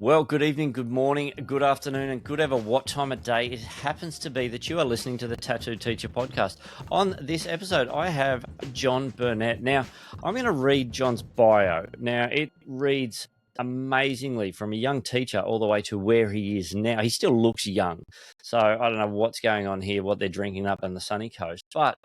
Well, good evening, good morning, good afternoon, and good ever what time of day it happens to be that you are listening to the Tattoo Teacher podcast. On this episode, I have Jon Burnett. Now, I'm going to read Jon's bio. Now, it reads amazingly from a young teacher all the way to where he is now. He still looks young. So I don't know what's going on here, what they're drinking up on the sunny coast. But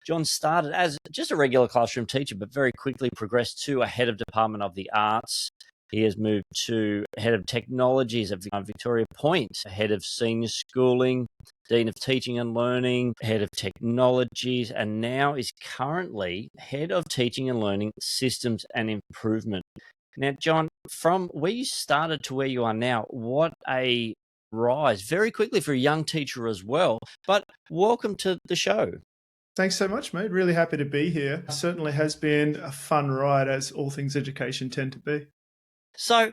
Jon started as just a regular classroom teacher, but very quickly progressed to a head of Department of the Arts. He has moved to head of technologies at Victoria Point, head of senior schooling, dean of teaching and learning, head of technologies, and now is currently head of teaching and learning systems and improvement. Now, Jon, from where you started to where you are now, what a rise very quickly for a young teacher as well. But welcome to the show. Thanks so much, mate. Really happy to be here. Certainly has been a fun ride, as all things education tend to be. So,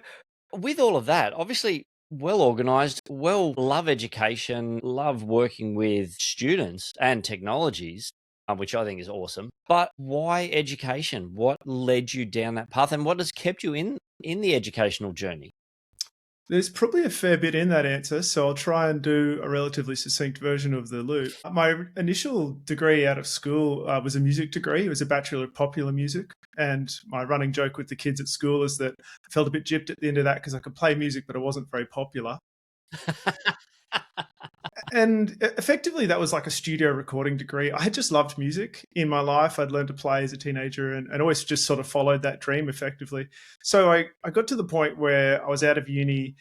with all of that, obviously well organized, love education, love working with students and technologies, which I think is awesome. But why education? What led you down that path, and what has kept you in the educational journey? There's probably a fair bit in that answer, so I'll try and do a relatively succinct version of the loop. My initial degree out of school was a music degree. It was a Bachelor of Popular Music. And my running joke with the kids at school is that I felt a bit gypped at the end of that because I could play music, but I wasn't very popular. And effectively, that was like a studio recording degree. I had just loved music in my life. I'd learned to play as a teenager and always just sort of followed that dream effectively. So I got to the point where I was out of uni,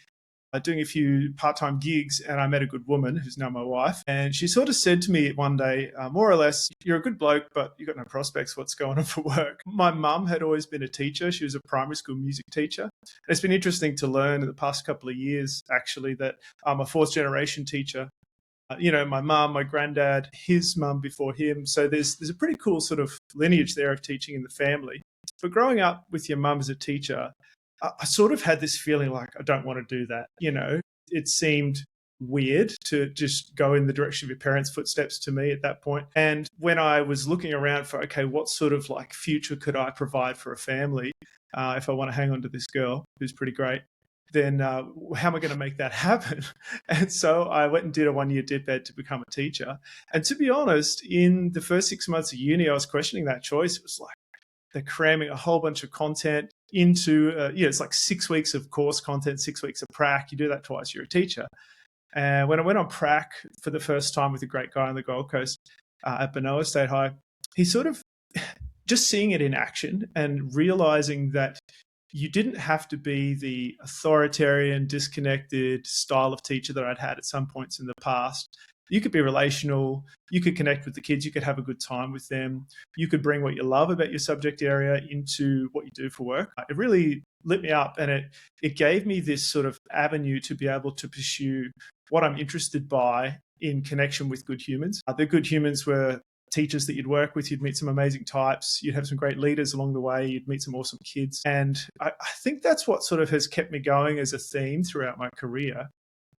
doing a few part-time gigs, and I met a good woman who's now my wife. And she sort of said to me one day, more or less, "You're a good bloke, but you've got no prospects. What's going on for work?" My mum had always been a teacher. She was a primary school music teacher. It's been interesting to learn in the past couple of years, actually, that I'm a fourth generation teacher. My mum, my granddad, his mum before him. So there's a pretty cool sort of lineage there of teaching in the family. But growing up with your mum as a teacher, I sort of had this feeling like I don't want to do that. It seemed weird to just go in the direction of your parents' footsteps to me at that point. And when I was looking around for, okay, what sort of like future could I provide for a family if I want to hang on to this girl who's pretty great, then how am I going to make that happen? And so I went and did a 1-year dip ed to become a teacher. And to be honest, in the first 6 months of uni, I was questioning that choice. It was like they're cramming a whole bunch of content into, it's like 6 weeks of course content, 6 weeks of prac. You do that twice, you're a teacher. And when I went on prac for the first time with a great guy on the Gold Coast at Benoa State High, he sort of just seeing it in action and realizing that you didn't have to be the authoritarian, disconnected style of teacher that I'd had at some points in the past. You could be relational. You could connect with the kids. You could have a good time with them. You could bring what you love about your subject area into what you do for work. It really lit me up, and it gave me this sort of avenue to be able to pursue what I'm interested by in connection with good humans. The good humans were teachers that you'd work with. You'd meet some amazing types. You'd have some great leaders along the way. You'd meet some awesome kids. And I think that's what sort of has kept me going as a theme throughout my career.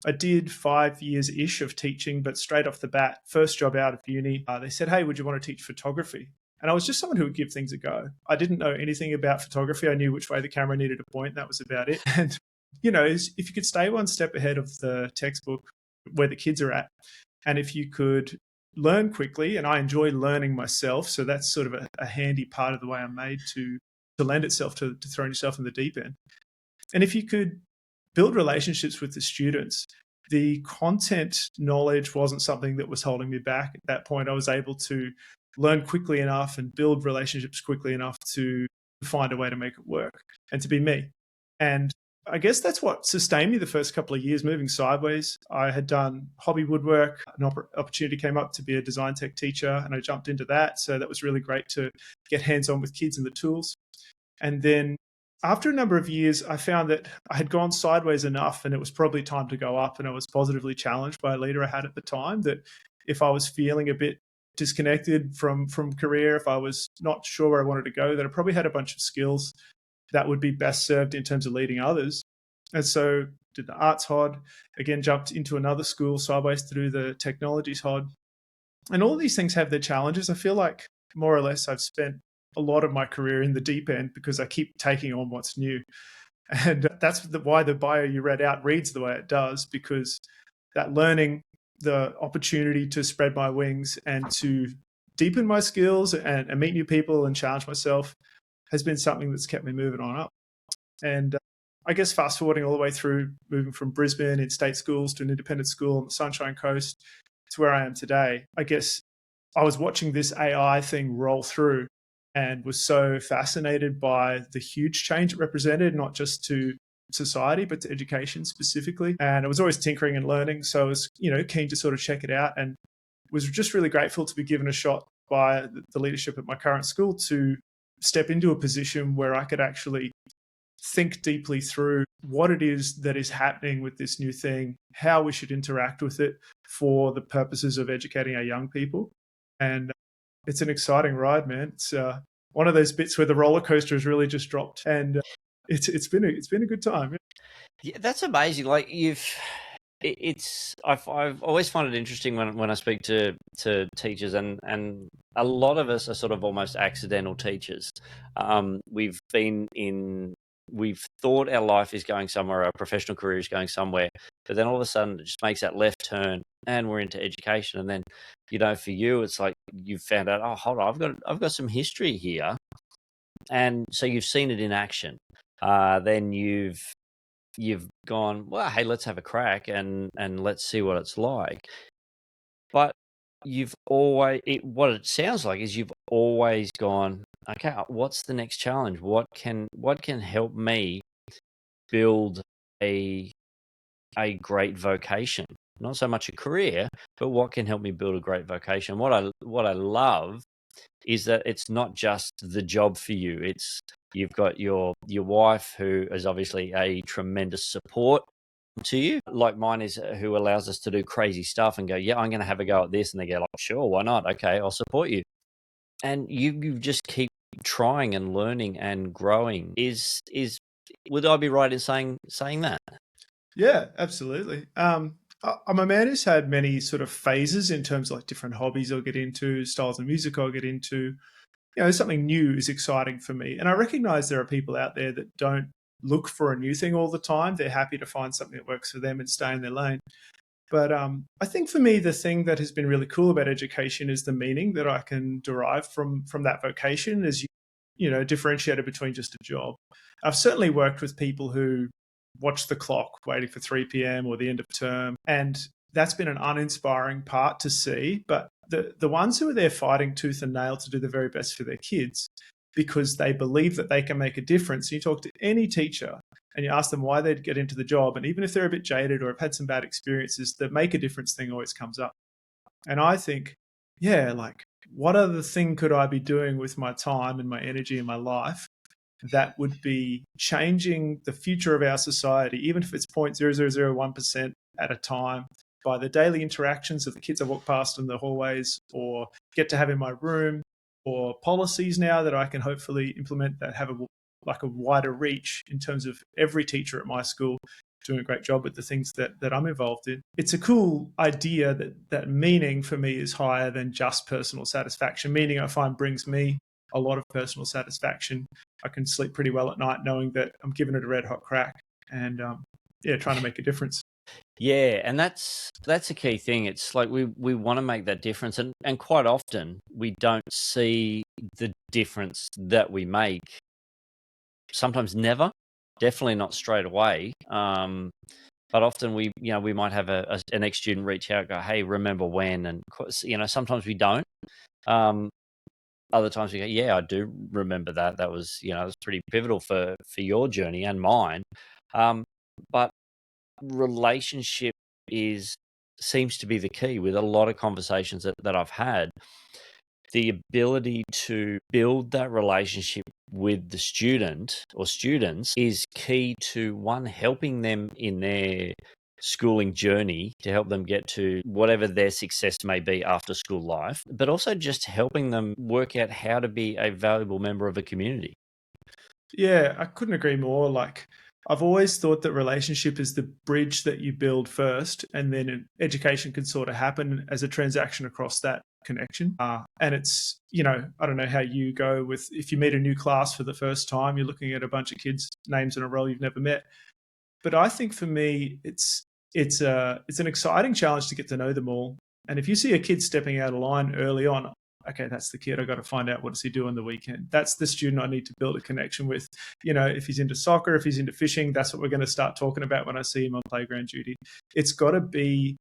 I did 5 years-ish of teaching, but straight off the bat, first job out of uni, they said, "Hey, would you want to teach photography?" And I was just someone who would give things a go. I didn't know anything about photography. I knew which way the camera needed to point. That was about it. And, if you could stay one step ahead of the textbook where the kids are at, and if you could learn quickly, and I enjoy learning myself, so that's sort of a handy part of the way I'm made to lend itself to throwing yourself in the deep end. And if you could build relationships with the students, the content knowledge wasn't something that was holding me back. At that point, I was able to learn quickly enough and build relationships quickly enough to find a way to make it work and to be me. And I guess that's what sustained me the first couple of years moving sideways. I had done hobby woodwork. An opportunity came up to be a design tech teacher, and I jumped into that. So that was really great to get hands-on with kids and the tools. And then after a number of years, I found that I had gone sideways enough, and it was probably time to go up. And I was positively challenged by a leader I had at the time that if I was feeling a bit disconnected from career, if I was not sure where I wanted to go, that I probably had a bunch of skills that would be best served in terms of leading others. And so did the arts HOD, again, jumped into another school sideways to do the technologies HOD. And all of these things have their challenges. I feel like more or less I've spent a lot of my career in the deep end because I keep taking on what's new. And that's why the bio you read out reads the way it does, because that learning, the opportunity to spread my wings and to deepen my skills and meet new people and challenge myself has been something that's kept me moving on up. And I guess fast forwarding all the way through, moving from Brisbane in state schools to an independent school on the Sunshine Coast to where I am today, I guess I was watching this AI thing roll through and was so fascinated by the huge change it represented, not just to society, but to education specifically. And I was always tinkering and learning. So I was, keen to sort of check it out, and was just really grateful to be given a shot by the leadership at my current school to step into a position where I could actually think deeply through what it is that is happening with this new thing, how we should interact with it for the purposes of educating our young people. And it's an exciting ride, man. It's one of those bits where the roller coaster has really just dropped, and it's been a good time. Yeah, that's amazing. Like I've always found it interesting when I speak to teachers, and a lot of us are sort of almost accidental teachers. We've thought our life is going somewhere, our professional career is going somewhere, but then all of a sudden it just makes that left turn and we're into education. And then, for you, it's like you've found out, oh, hold on, I've got some history here. And so you've seen it in action. Then you've gone, well, hey, let's have a crack and let's see what it's like. But what it sounds like is you've always gone, okay, what's the next challenge? What can help me build a great vocation? Not so much a career, but what can help me build a great vocation? What I love is that it's not just the job for you. It's you've got your wife, who is obviously a tremendous support to you, like mine is, who allows us to do crazy stuff and go, yeah, I'm going to have a go at this, and they go, like, sure, why not? Okay, I'll support you. And you just keep trying and learning and growing. Would I be right in saying that? Yeah, absolutely. I'm a man who's had many sort of phases in terms of like different hobbies I'll get into, styles of music I'll get into. Something new is exciting for me. And I recognize there are people out there that don't look for a new thing all the time. They're happy to find something that works for them and stay in their lane. But I think for me, the thing that has been really cool about education is the meaning that I can derive from that vocation, as differentiated between just a job. I've certainly worked with people who watch the clock waiting for 3 p.m. or the end of term, and that's been an uninspiring part to see. But the ones who are there fighting tooth and nail to do the very best for their kids because they believe that they can make a difference. You talk to any teacher and you ask them why they'd get into the job, and even if they're a bit jaded or have had some bad experiences, the make a difference thing always comes up. And I think, yeah, like, what other thing could I be doing with my time and my energy and my life that would be changing the future of our society, even if it's 0.0001% at a time, by the daily interactions of the kids I walk past in the hallways or get to have in my room, or policies now that I can hopefully implement that have a wider reach in terms of every teacher at my school doing a great job with the things that I'm involved in. It's a cool idea that meaning for me is higher than just personal satisfaction. Meaning I find brings me a lot of personal satisfaction. I can sleep pretty well at night knowing that I'm giving it a red hot crack and trying to make a difference. Yeah, and that's a key thing. It's like we want to make that difference, and quite often we don't see the difference that we make. Sometimes never, definitely not straight away. But often we might have an ex-student reach out, go, hey, remember when? And sometimes we don't. Other times we go, yeah, I do remember that. That was it was pretty pivotal for your journey and mine. But relationship seems to be the key with a lot of conversations that I've had. The ability to build that relationship with the student or students is key to, one, helping them in their schooling journey to help them get to whatever their success may be after school life, but also just helping them work out how to be a valuable member of a community. Yeah, I couldn't agree more. Like, I've always thought that relationship is the bridge that you build first, and then education can sort of happen as a transaction across that. connection. And it's, I don't know how you go with, if you meet a new class for the first time, you're looking at a bunch of kids' names in a role you've never met. But I think for me, it's an exciting challenge to get to know them all. And if you see a kid stepping out of line early on, okay, that's the kid. I got to find out, what does he do on the weekend. That's the student I need to build a connection with. If he's into soccer, if he's into fishing, that's what we're going to start talking about when I see him on playground duty. It's got to be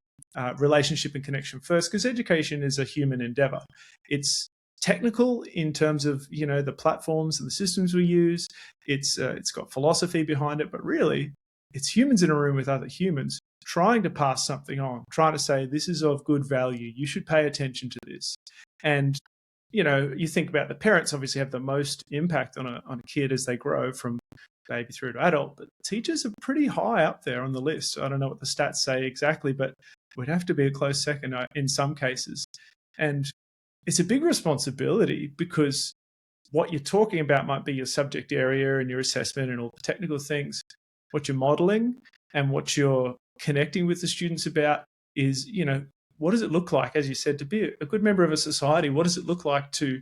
relationship and connection first, because education is a human endeavor. It's technical in terms of the platforms and the systems we use. It's got philosophy behind it, but really, it's humans in a room with other humans trying to pass something on, trying to say, this is of good value. You should pay attention to this. And, you think about the parents obviously have the most impact on a kid as they grow from baby through to adult, but teachers are pretty high up there on the list. I don't know what the stats say exactly, but we'd have to be a close second in some cases. And it's a big responsibility, because what you're talking about might be your subject area and your assessment and all the technical things. What you're modeling and what you're connecting with the students about is, what does it look like, as you said, to be a good member of a society? What does it look like to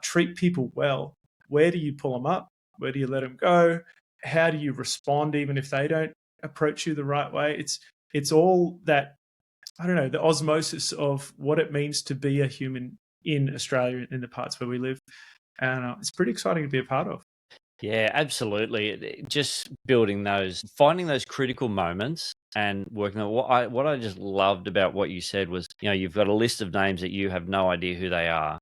treat people well? Where do you pull them up? Where do you let them go? How do you respond even if they don't approach you the right way? It's all that, I don't know, the osmosis of what it means to be a human in Australia, in the parts where we live. And it's pretty exciting to be a part of. Yeah, absolutely. Just finding those critical moments and working on what I just loved about what you said was, you've got a list of names that you have no idea who they are.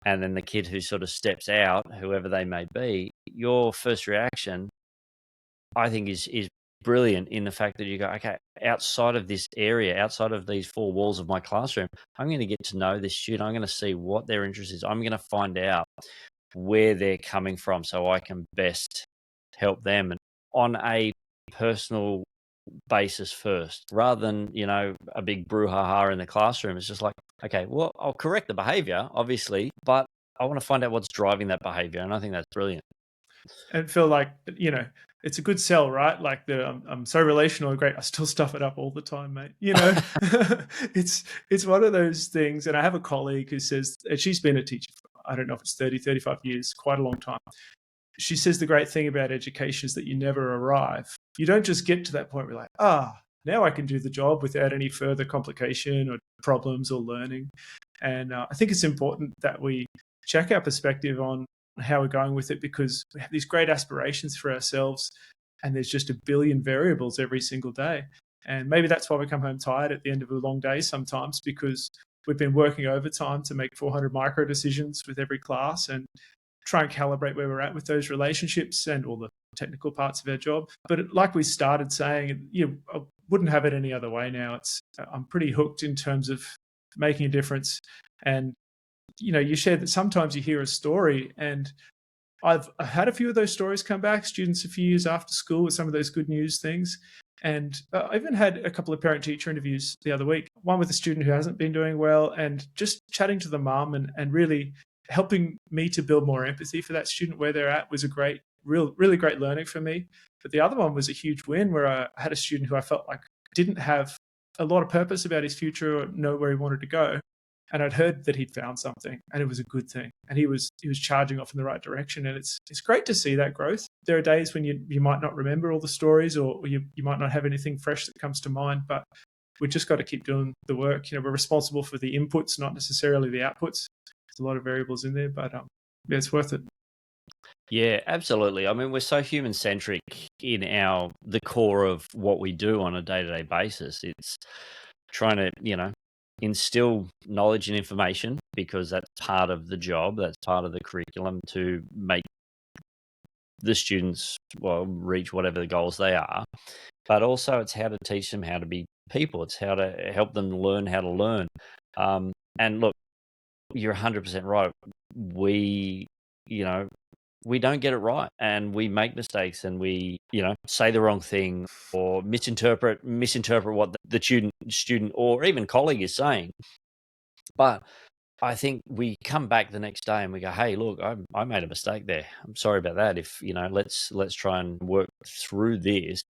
And then the kid who sort of steps out, whoever they may be, your first reaction, I think, is brilliant, in the fact that you go, okay, outside of this area, outside of these four walls of my classroom, I'm going to get to know this student. I'm going to see what their interest is. I'm going to find out where they're coming from so I can best help them, and on a personal basis first, rather than, a big brouhaha in the classroom. It's just like, okay, well, I'll correct the behavior, obviously, but I want to find out what's driving that behavior. And I think that's brilliant. And feel like, it's a good sell, right? Like I'm so relational, great. I still stuff it up all the time, mate. It's one of those things. And I have a colleague who says, and she's been a teacher for, I don't know if it's 30, 35 years, quite a long time. She says the great thing about education is that you never arrive. You don't just get to that point where you're like, now I can do the job without any further complication or problems or learning. And I think it's important that we check our perspective on how we're going with it, because we have these great aspirations for ourselves, and there's just a billion variables every single day. And maybe that's why we come home tired at the end of a long day sometimes, because we've been working overtime to make 400 micro decisions with every class and try and calibrate where we're at with those relationships and all the technical parts of our job. But like we started saying, I wouldn't have it any other way now. I'm pretty hooked in terms of making a difference. And you shared that sometimes you hear a story, and I've had a few of those stories come back, students a few years after school with some of those good news things. And I even had a couple of parent-teacher interviews the other week, one with a student who hasn't been doing well, and just chatting to the mum and really helping me to build more empathy for that student where they're at was a really great learning for me. But the other one was a huge win, where I had a student who I felt like didn't have a lot of purpose about his future or know where he wanted to go. And I'd heard that he'd found something, and it was a good thing. And he was charging off in the right direction. And it's great to see that growth. There are days when you might not remember all the stories, or you might not have anything fresh that comes to mind, but we just got to keep doing the work. We're responsible for the inputs, not necessarily the outputs. There's a lot of variables in there, but yeah, it's worth it. Yeah, absolutely. I mean, we're so human centric in the core of what we do on a day-to-day basis. It's trying to, instill knowledge and information, because that's part of the job, that's part of the curriculum, to make the students, reach whatever the goals they are. But also, it's how to teach them how to be people. It's how to help them learn how to learn. And look, you're 100% right. We don't get it right, and we make mistakes, and we, say the wrong thing, or misinterpret what the student or even colleague is saying. But I think we come back the next day and we go, hey, look, I made a mistake there. I'm sorry about that. If, let's try and work through this.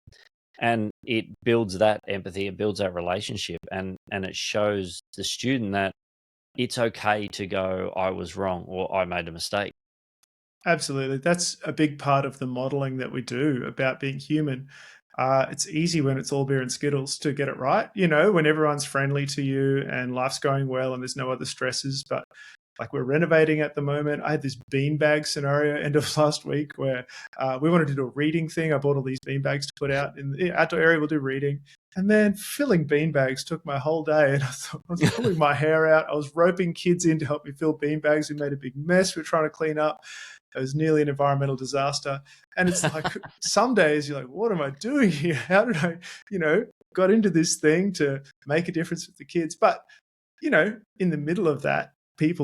And it builds that empathy, it builds that relationship, and it shows the student that it's okay to go, I was wrong or I made a mistake. Absolutely. That's a big part of the modeling that we do about being human. It's easy when it's all beer and Skittles to get it right, when everyone's friendly to you and life's going well and there's no other stresses. But like we're renovating at the moment. I had this beanbag scenario end of last week where we wanted to do a reading thing. I bought all these beanbags to put out in the outdoor area. We'll do reading. And man, filling beanbags took my whole day. And I thought I was pulling my hair out. I was roping kids in to help me fill beanbags. We made a big mess. We're trying to clean up. It was nearly an environmental disaster. And it's like some days you're like, what am I doing here? How did I, got into this thing to make a difference with the kids? But, in the middle of that,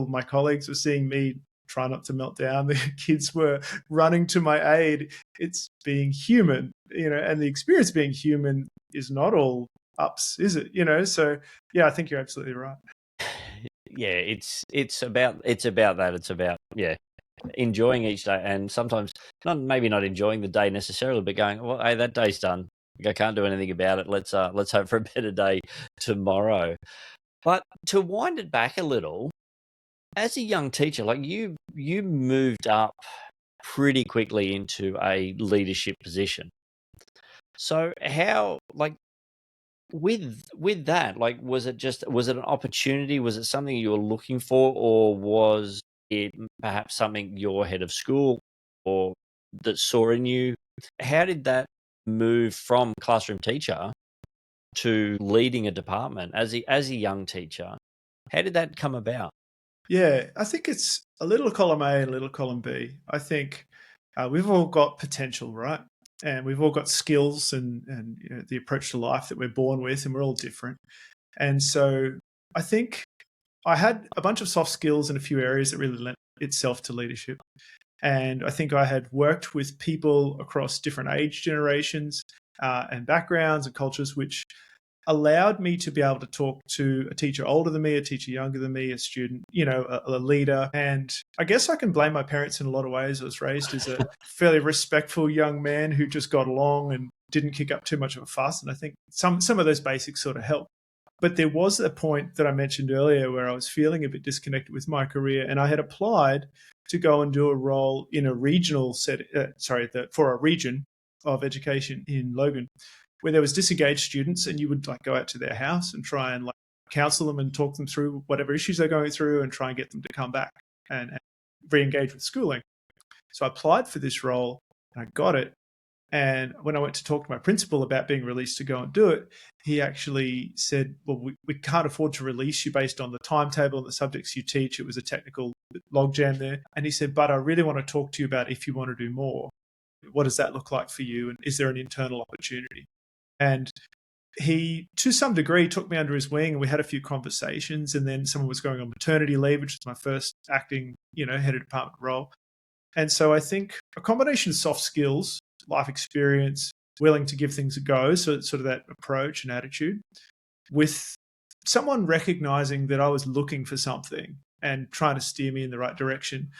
my colleagues were seeing me try not to melt down. The kids were running to my aid. It's being human, and the experience of being human is not all ups, is it? So yeah, I think you're absolutely right. Yeah, it's about that. It's about enjoying each day, and sometimes maybe not enjoying the day necessarily, but going, well, hey, that day's done. I can't do anything about it. Let's hope for a better day tomorrow. But to wind it back a little, as a young teacher, like you moved up pretty quickly into a leadership position. So how, like, with that, like, was it an opportunity? Was it something you were looking for, or was it perhaps something your head of school or that saw in you? How did that move from classroom teacher to leading a department as a young teacher? How did that come about? Yeah, I think it's a little column A and a little column B. I think we've all got potential, right? And we've all got skills and the approach to life that we're born with, and we're all different. And so I think I had a bunch of soft skills in a few areas that really lent itself to leadership. And I think I had worked with people across different age generations and backgrounds and cultures, which allowed me to be able to talk to a teacher older than me, a teacher younger than me, a student, a leader. And I guess I can blame my parents in a lot of ways. I was raised as a fairly respectful young man who just got along and didn't kick up too much of a fuss. And I think some of those basics sort of help. But there was a point that I mentioned earlier where I was feeling a bit disconnected with my career, and I had applied to go and do a role in a regional for a region of education in Logan, where there was disengaged students, and you would like go out to their house and try and like counsel them and talk them through whatever issues they're going through and try and get them to come back and re-engage with schooling. So I applied for this role and I got it. And when I went to talk to my principal about being released to go and do it, he actually said, well, we can't afford to release you based on the timetable and the subjects you teach. It was a technical logjam there. And he said, but I really want to talk to you about if you want to do more. What does that look like for you? And is there an internal opportunity? And he, to some degree, took me under his wing, and we had a few conversations. And then someone was going on maternity leave, which was my first acting, head of department role. And so I think a combination of soft skills, life experience, willing to give things a go, so it's sort of that approach and attitude, with someone recognizing that I was looking for something and trying to steer me in the right direction,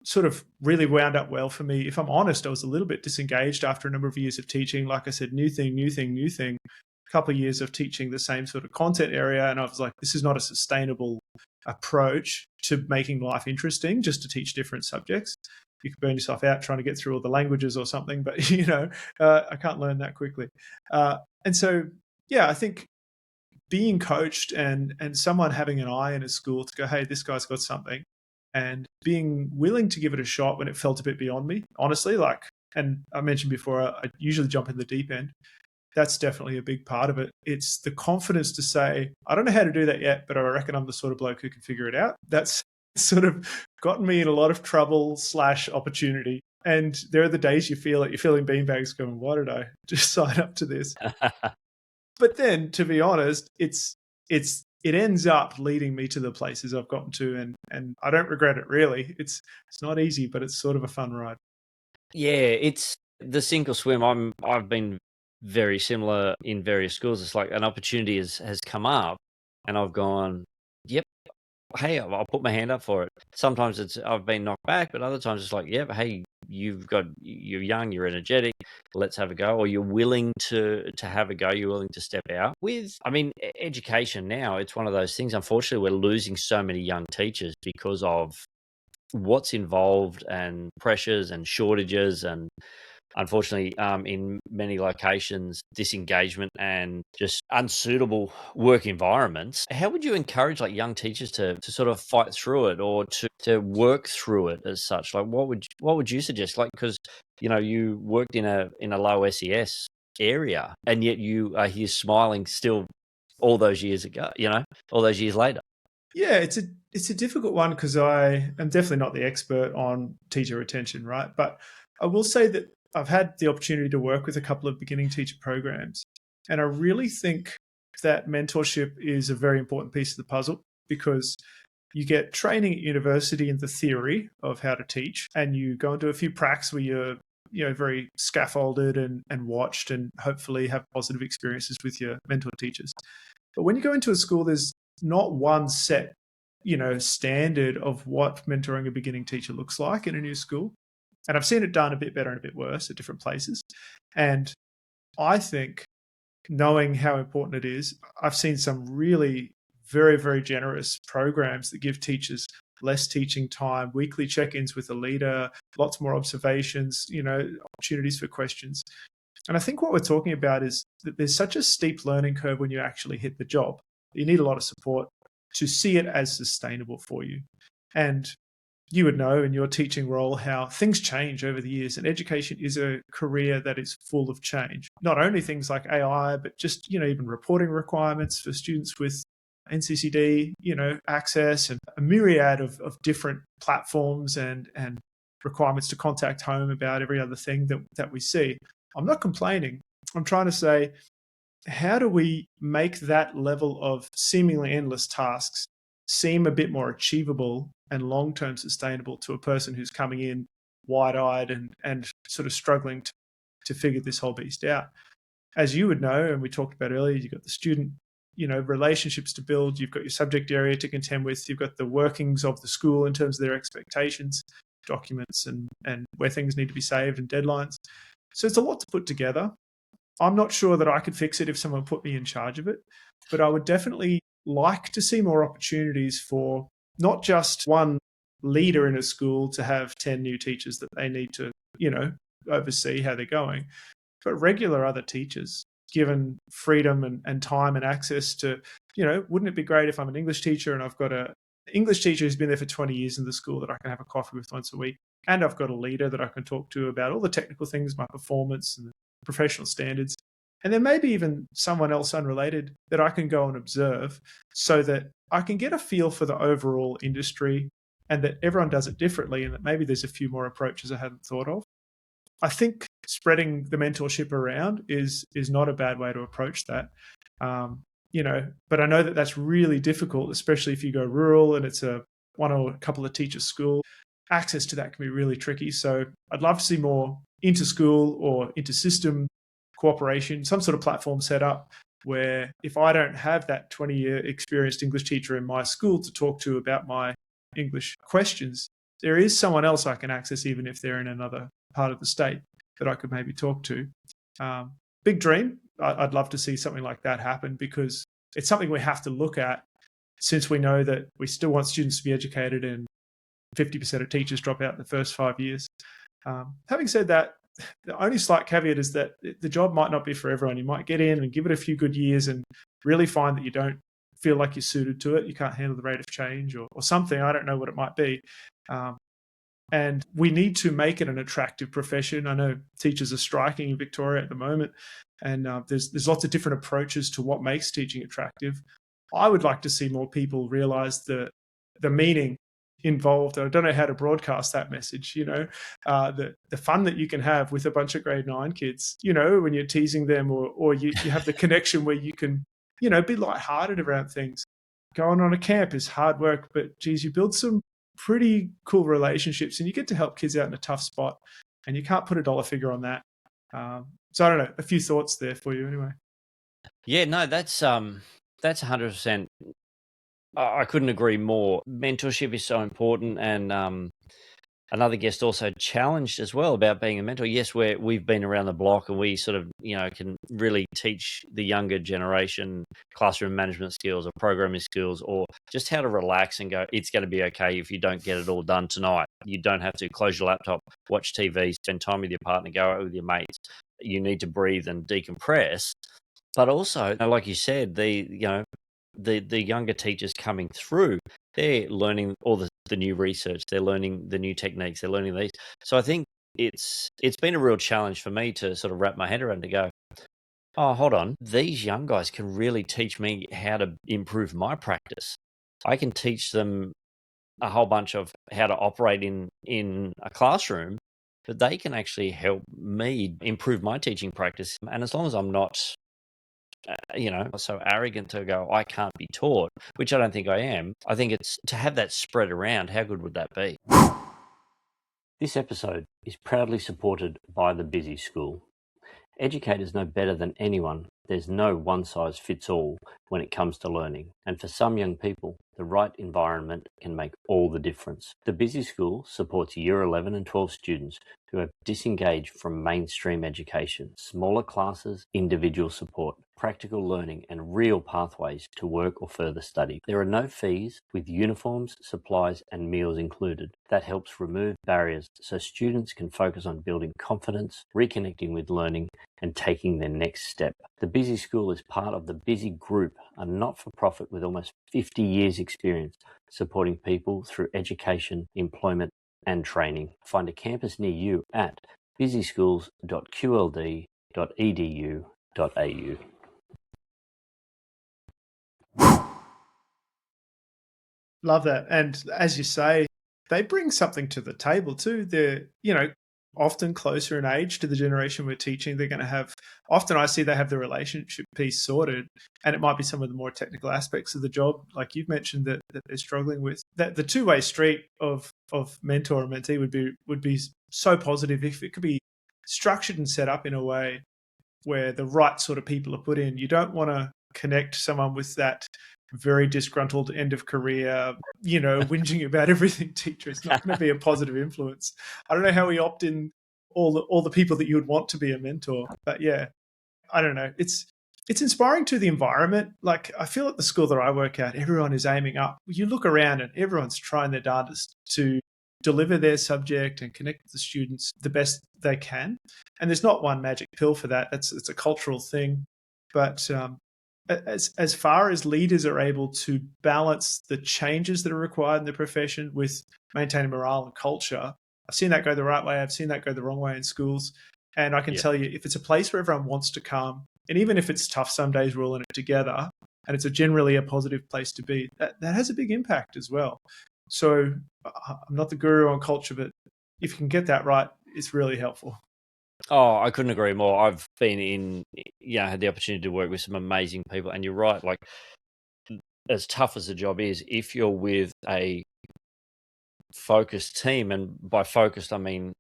sort of really wound up well for me. If I'm honest, I was a little bit disengaged after a number of years of teaching. Like I said, new thing. A couple of years of teaching the same sort of content area, and I was like, this is not a sustainable approach to making life interesting, just to teach different subjects. You could burn yourself out trying to get through all the languages or something, but I can't learn that quickly. And so, yeah, I think being coached and someone having an eye in a school to go, hey, this guy's got something, and being willing to give it a shot when it felt a bit beyond me, honestly, and I mentioned before, I usually jump in the deep end. That's definitely a big part of it. It's the confidence to say, I don't know how to do that yet, but I reckon I'm the sort of bloke who can figure it out. That's sort of gotten me in a lot of trouble / opportunity. And there are the days you feel like you're filling beanbags going, why did I just sign up to this? But then, to be honest, it ends up leading me to the places I've gotten to, and I don't regret it really. It's not easy, but it's sort of a fun ride. Yeah, it's the sink or swim. I've been very similar in various schools. It's like an opportunity has come up, and I've gone, yep, hey, I'll put my hand up for it. Sometimes I've been knocked back, but other times it's like, yeah, but hey, you're young, you're energetic, let's have a go. Or you're willing to have a go, you're willing to step out. Education now, it's one of those things. Unfortunately, we're losing so many young teachers because of what's involved and pressures and shortages and unfortunately, in many locations, disengagement and just unsuitable work environments. How would you encourage like young teachers to sort of fight through it or to work through it as such? Like, what would you suggest? Like, because you worked in a low SES area, and yet you are here smiling still all those years ago. All those years later. Yeah, it's a difficult one because I am definitely not the expert on teacher retention, right? But I will say that I've had the opportunity to work with a couple of beginning teacher programs, and I really think that mentorship is a very important piece of the puzzle because you get training at university in the theory of how to teach, and you go into a few pracs where you're very scaffolded and watched and hopefully have positive experiences with your mentor teachers. But when you go into a school, there's not one set, standard of what mentoring a beginning teacher looks like in a new school. And I've seen it done a bit better and a bit worse at different places. And I think knowing how important it is, I've seen some really very, very generous programs that give teachers less teaching time, weekly check-ins with a leader, lots more observations, opportunities for questions. And I think what we're talking about is that there's such a steep learning curve when you actually hit the job. You need a lot of support to see it as sustainable for you. And you would know in your teaching role how things change over the years, and education is a career that is full of change. Not only things like AI, but just, even reporting requirements for students with NCCD, access, and a myriad of different platforms and requirements to contact home about every other thing that we see. I'm not complaining. I'm trying to say, how do we make that level of seemingly endless tasks seem a bit more achievable and long-term sustainable to a person who's coming in wide-eyed and sort of struggling to figure this whole beast out? As you would know, and we talked about earlier, you've got the student, relationships to build, you've got your subject area to contend with, you've got the workings of the school in terms of their expectations, documents, and where things need to be saved and deadlines. So it's a lot to put together. I'm not sure that I could fix it if someone put me in charge of it, but I would definitely like to see more opportunities for not just one leader in a school to have 10 new teachers that they need to, oversee how they're going, but regular other teachers given freedom and time and access to, wouldn't it be great if I'm an English teacher and I've got an English teacher who's been there for 20 years in the school that I can have a coffee with once a week, and I've got a leader that I can talk to about all the technical things, my performance and professional standards. And then maybe even someone else unrelated that I can go and observe so that I can get a feel for the overall industry and that everyone does it differently and that maybe there's a few more approaches I hadn't thought of. I think spreading the mentorship around is not a bad way to approach that. But I know that that's really difficult, especially if you go rural and it's one or a couple of teachers' school. Access to that can be really tricky. So I'd love to see more inter-school or inter-system cooperation, some sort of platform set up where if I don't have that 20-year experienced English teacher in my school to talk to about my English questions, there is someone else I can access even if they're in another part of the state that I could maybe talk to. Big dream. I'd love to see something like that happen because it's something we have to look at since we know that we still want students to be educated and 50% of teachers drop out in the first 5 years. Having said that, the only slight caveat is that the job might not be for everyone. You might get in and give it a few good years and really find that you don't feel like you're suited to it. You can't handle the rate of change or something. I don't know what it might be. And we need to make it an attractive profession. I know teachers are striking in Victoria at the moment, and there's lots of different approaches to what makes teaching attractive. I would like to see more people realise the meaning involved. I don't know how to broadcast that message, the fun that you can have with a bunch of grade 9 kids, when you're teasing them or you have the connection where you can, be lighthearted around things. Going on a camp is hard work, but geez, you build some pretty cool relationships and you get to help kids out in a tough spot and you can't put a dollar figure on that. So I don't know, a few thoughts there for you anyway. Yeah, no, that's 100% I couldn't agree more. Mentorship is so important, and another guest also challenged as well about being a mentor. Yes, we've been around the block, and we sort of can really teach the younger generation classroom management skills or programming skills, or just how to relax and go. It's going to be okay if you don't get it all done tonight. You don't have to close your laptop, watch TV, spend time with your partner, go out with your mates. You need to breathe and decompress. But also, like you said, the younger teachers coming through, they're learning all the new research, they're learning the new techniques, they're learning these. So I think it's been a real challenge for me to sort of wrap my head around to go, oh, hold on, these young guys can really teach me how to improve my practice. I can teach them a whole bunch of how to operate in a classroom, but they can actually help me improve my teaching practice. And as long as I'm not so arrogant to go, I can't be taught, which I don't think I am. I think it's to have that spread around. How good would that be? This episode is proudly supported by the Busy School. Educators know better than anyone there's no one size fits all when it comes to learning. And for some young people, the right environment can make all the difference. The Busy School supports Year 11 and 12 students who have disengaged from mainstream education, smaller classes, individual support, practical learning, and real pathways to work or further study. There are no fees, with uniforms, supplies, and meals included. That helps remove barriers so students can focus on building confidence, reconnecting with learning, and taking their next step. The Busy School is part of the Busy Group, a not-for-profit with almost 50 years experience supporting people through education, employment, and training. Find a campus near you at busyschools.qld.edu.au. Love that. And as you say, they bring something to the table too. They're, often closer in age to the generation we're teaching. They're going to have, often I see they have the relationship piece sorted, and it might be some of the more technical aspects of the job, like you've mentioned, that they're struggling with. That the two-way street of mentor and mentee would be so positive if it could be structured and set up in a way where the right sort of people are put in. You don't want to connect someone with that very disgruntled end of career, whinging about everything teacher. It's not going to be a positive influence. I don't know how we opt in all the people that you would want to be a mentor, but yeah, I don't know. It's inspiring to the environment. Like, I feel at the school that I work at, everyone is aiming up. You look around and everyone's trying their darndest to deliver their subject and connect with the students the best they can. And there's not one magic pill for that. It's a cultural thing. But as far as leaders are able to balance the changes that are required in the profession with maintaining morale and culture, I've seen that go the right way. I've seen that go the wrong way in schools. And I can tell you, if it's a place where everyone wants to come, and even if it's tough some days, we're all in it together, and it's generally a positive place to be, that has a big impact as well. So I'm not the guru on culture, but if you can get that right, it's really helpful. Oh, I couldn't agree more. I've been had the opportunity to work with some amazing people, and you're right. Like, as tough as the job is, if you're with a focused team, and by focused, I mean,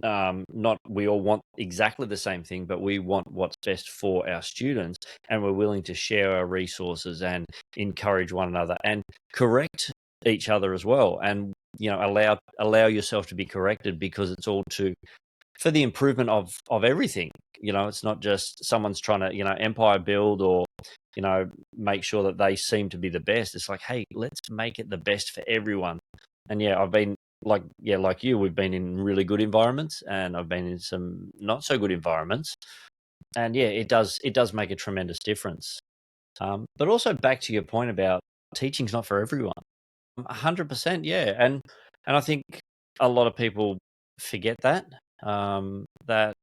not we all want exactly the same thing, but we want what's best for our students, and we're willing to share our resources and encourage one another and correct each other as well, and allow yourself to be corrected, because it's all for the improvement of everything. It's not just someone's trying to empire build or make sure that they seem to be the best. It's like, hey, let's make it the best for everyone. And I've been like you, we've been in really good environments, and I've been in some not so good environments, and it does make a tremendous difference. But also, back to your point about teaching's not for everyone. 100%, yeah. And I think a lot of people forget that that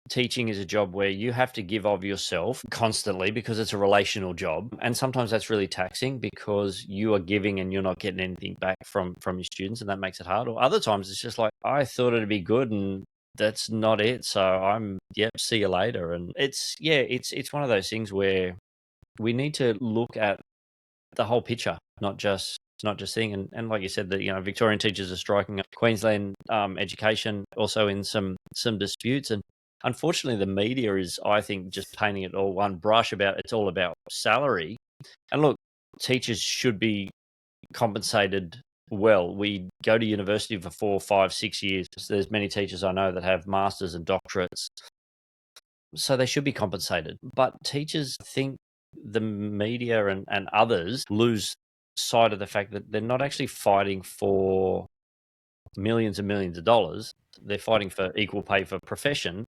teaching is a job where you have to give of yourself constantly, because it's a relational job, and sometimes that's really taxing because you are giving and you're not getting anything back from your students, and that makes it hard. Or other times it's just like, I thought it'd be good and that's not it, so I'm see you later. And it's one of those things where we need to look at the whole picture, not just seeing. And like you said, that Victorian teachers are striking up, Queensland education also in some disputes, and unfortunately the media is, I think, just painting it all one brush about it's all about salary. And look, teachers should be compensated well. We go to university for 4, 5, 6 years. There's many teachers I know that have masters and doctorates, so they should be compensated. But teachers think the media and others lose sight of the fact that they're not actually fighting for millions and millions of dollars. They're fighting for equal pay for profession,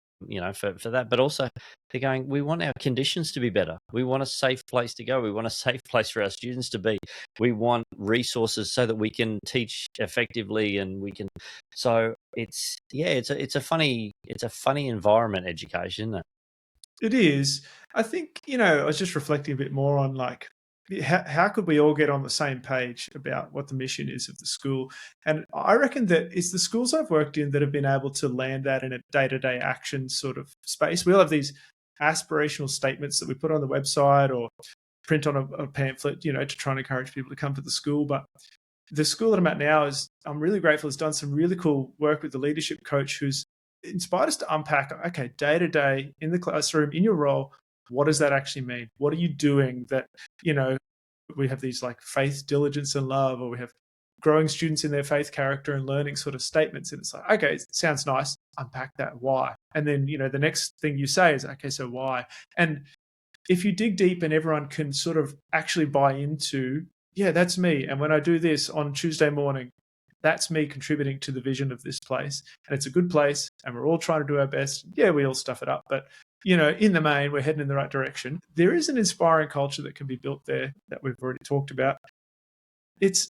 for that. But also they're going, we want our conditions to be better. We want a safe place to go. We want a safe place for our students to be. We want resources so that we can teach effectively and we can. So it's a funny environment, education, isn't it? It is. I think, I was just reflecting a bit more on like, how could we all get on the same page about what the mission is of the school? And I reckon that it's the schools I've worked in that have been able to land that in a day-to-day action sort of space. We all have these aspirational statements that we put on the website or print on a pamphlet, to try and encourage people to come to the school. But the school that I'm at now I'm really grateful, has done some really cool work with the leadership coach who's inspired us to unpack, okay, day to day in the classroom, in your role, what does that actually mean? What are you doing that, we have these like faith, diligence, and love, or we have growing students in their faith, character, and learning sort of statements. And it's like, okay, it sounds nice. Unpack that. Why? And then, the next thing you say is, okay, so why? And if you dig deep and everyone can sort of actually buy into, yeah, that's me. And when I do this on Tuesday morning, that's me contributing to the vision of this place. And it's a good place and we're all trying to do our best. Yeah, we all stuff it up, but in the main, we're heading in the right direction. There is an inspiring culture that can be built there that we've already talked about. It's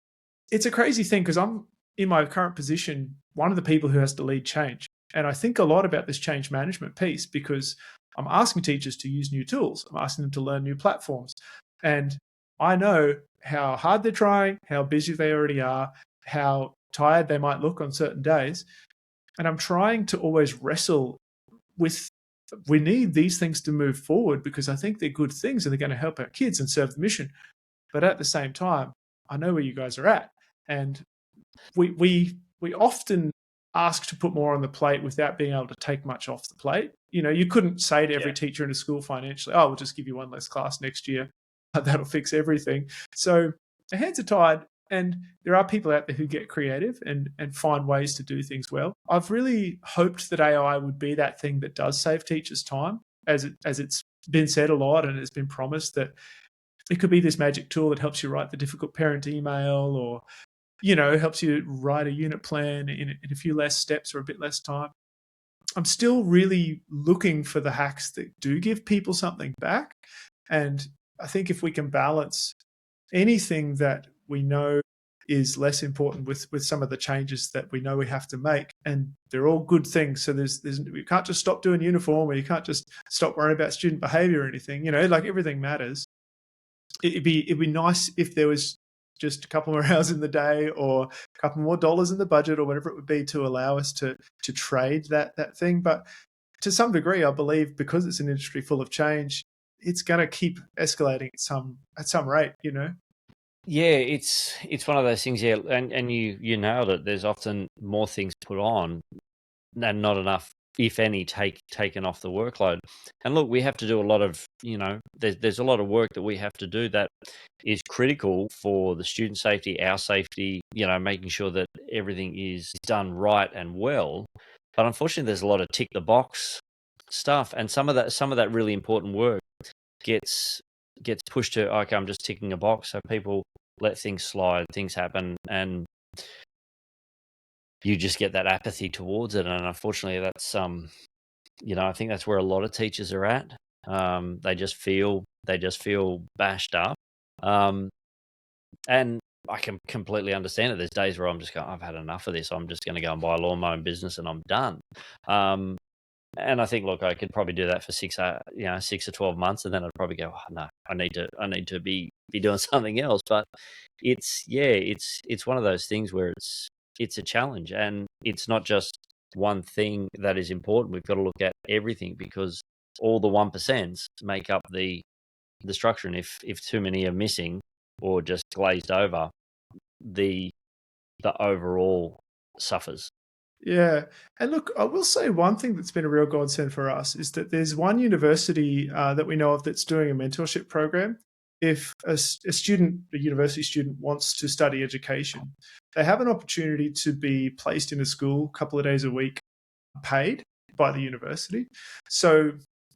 a crazy thing because I'm in my current position, one of the people who has to lead change. And I think a lot about this change management piece because I'm asking teachers to use new tools. I'm asking them to learn new platforms. And I know how hard they're trying, how busy they already are, how tired they might look on certain days. And I'm trying to always wrestle with, we need these things to move forward because I think they're good things and they're going to help our kids and serve the mission. But at the same time, I know where you guys are at. And we often ask to put more on the plate without being able to take much off the plate. You couldn't say to every teacher in a school financially, oh, we'll just give you one less class next year. That'll fix everything. So the hands are tied. And there are people out there who get creative and find ways to do things well. I've really hoped that AI would be that thing that does save teachers time, as it's been said a lot and it's been promised that it could be this magic tool that helps you write the difficult parent email or, helps you write a unit plan in a few less steps or a bit less time. I'm still really looking for the hacks that do give people something back. And I think if we can balance anything that we know is less important with some of the changes that we know we have to make, and they're all good things. So there's you can't just stop doing uniform, or you can't just stop worrying about student behavior or anything. Like everything matters. It'd be nice if there was just a couple more hours in the day, or a couple more dollars in the budget, or whatever it would be to allow us to trade that thing. But to some degree, I believe because it's an industry full of change, it's going to keep escalating at some rate. Yeah, it's one of those things. Yeah, and you nailed it. There's often more things put on, and not enough, if any, taken off the workload. And look, we have to do a lot of, there's a lot of work that we have to do that is critical for the student safety, our safety. Making sure that everything is done right and well. But unfortunately, there's a lot of tick the box stuff, and some of that really important work gets pushed to, okay, I'm just ticking a box. So people let things slide, things happen, and you just get that apathy towards it. And unfortunately, that's I think that's where a lot of teachers are at. They just feel bashed up, and I can completely understand it. There's days where I'm just going, I've had enough of this. I'm just going to go and buy a lawnmower and business, and I'm done. And I think, look, I could probably do that for 6 to 12 months, and then I'd probably go, oh, no, I need to be doing something else. But it's one of those things where it's a challenge, and it's not just one thing that is important. We've got to look at everything because all the 1% make up the structure, and if too many are missing or just glazed over, the overall suffers. Yeah. And look, I will say one thing that's been a real godsend for us is that there's one university that we know of that's doing a mentorship program. if a student, a university student, wants to study education, they have an opportunity to be placed in a school a couple of days a week, paid by the university. So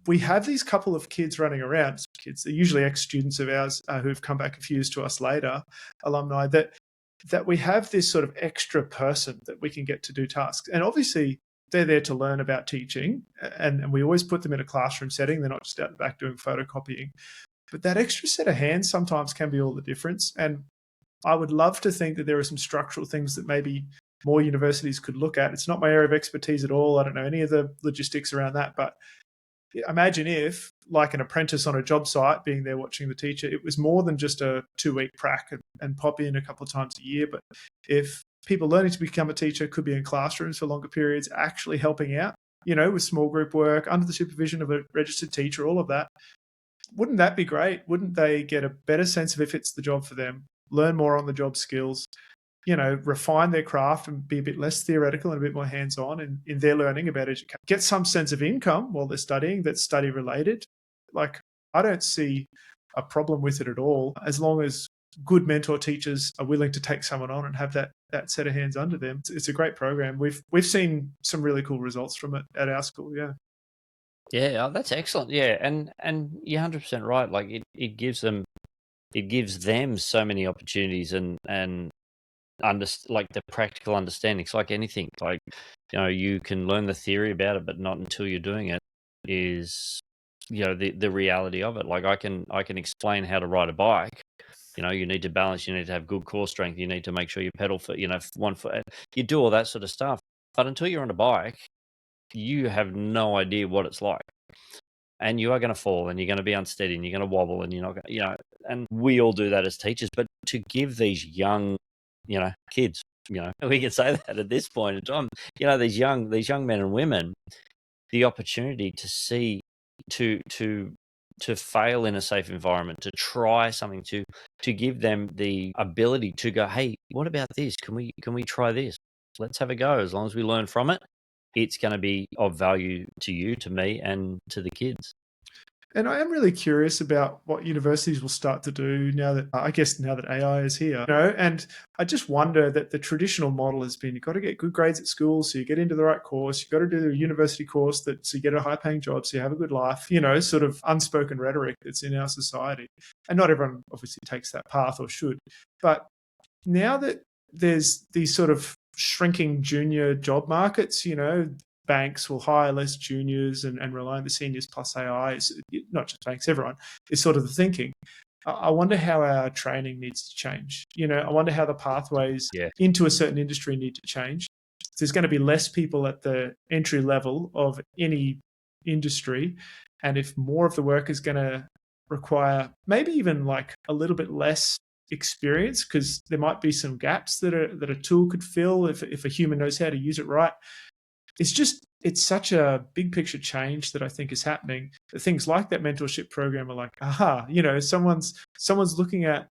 we have these couple of kids running around. Kids, they're usually ex-students of ours who've come back a few years to us later, alumni, that we have this sort of extra person that we can get to do tasks. And obviously, they're there to learn about teaching, and we always put them in a classroom setting. They're not just out the back doing photocopying. But that extra set of hands sometimes can be all the difference. And I would love to think that there are some structural things that maybe more universities could look at. It's not my area of expertise at all. I don't know any of the logistics around that. But imagine if, like an apprentice on a job site, being there watching the teacher, it was more than just a 2-week prac and pop in a couple of times a year. But if people learning to become a teacher could be in classrooms for longer periods, actually helping out, with small group work, under the supervision of a registered teacher, all of that, wouldn't that be great? Wouldn't they get a better sense of if it's the job for them, learn more on the job skills, refine their craft and be a bit less theoretical and a bit more hands-on in their learning about education, get some sense of income while they're studying that's study related. Like, I don't see a problem with it at all, as long as good mentor teachers are willing to take someone on and have that set of hands under them. It's a great program. We've seen some really cool results from it at our school. Yeah. Yeah, that's excellent. Yeah, and you're 100% right. Like it gives them so many opportunities and like the practical understanding. It's like anything. Like you can learn the theory about it, but not until you're doing it is the reality of it. Like I can explain how to ride a bike. You need to balance. You need to have good core strength. You need to make sure you pedal for 1 foot. You do all that sort of stuff, but until you're on a bike, you have no idea what it's like, and you are going to fall, and you're going to be unsteady, and you're going to wobble, and you're not going to, and we all do that as teachers. But to give these young, kids, we can say that at this point in time, these young men and women, the opportunity to see, to fail in a safe environment, to try something, to give them the ability to go, hey, what about this? Can we try this? Let's have a go. As long as we learn from it, it's going to be of value to you, to me, and to the kids. And I am really curious about what universities will start to do now that AI is here. And I just wonder that the traditional model has been, you've got to get good grades at school, so you get into the right course. You've got to do the university course so you get a high-paying job, so you have a good life. Sort of unspoken rhetoric that's in our society. And not everyone obviously takes that path or should. But now that there's these sort of shrinking junior job markets, banks will hire less juniors and rely on the seniors plus AI. Not just banks, everyone is sort of the thinking. I wonder how our training needs to change. I wonder how the pathways into a certain industry need to change. There's going to be less people at the entry level of any industry. And if more of the work is going to require maybe even like a little bit less experience, because there might be some gaps that a tool could fill if a human knows how to use it right. It's such a big picture change that I think is happening. Things like that mentorship program are like, someone's looking at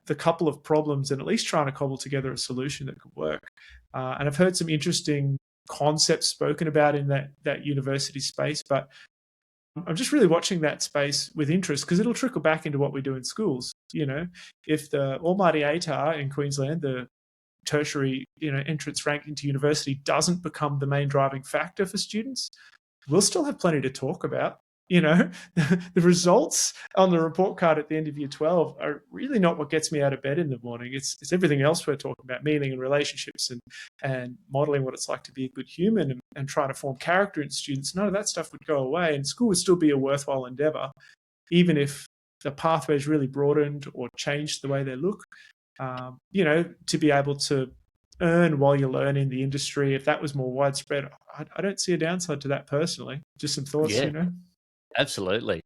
the couple of problems and at least trying to cobble together a solution that could work. And I've heard some interesting concepts spoken about in that university space, but I'm just really watching that space with interest, because it'll trickle back into what we do in schools. If the almighty ATAR in Queensland, the tertiary entrance rank into university, doesn't become the main driving factor for students, we'll still have plenty to talk about. The results on the report card at the end of year 12 are really not what gets me out of bed in the morning. It's everything else we're talking about, meaning and relationships and modeling what it's like to be a good human and trying to form character in students. None of that stuff would go away, and school would still be a worthwhile endeavor, even if the pathways really broadened or changed the way they look. To be able to earn while you learn in the industry, if that was more widespread, I don't see a downside to that personally. Just some thoughts, Absolutely.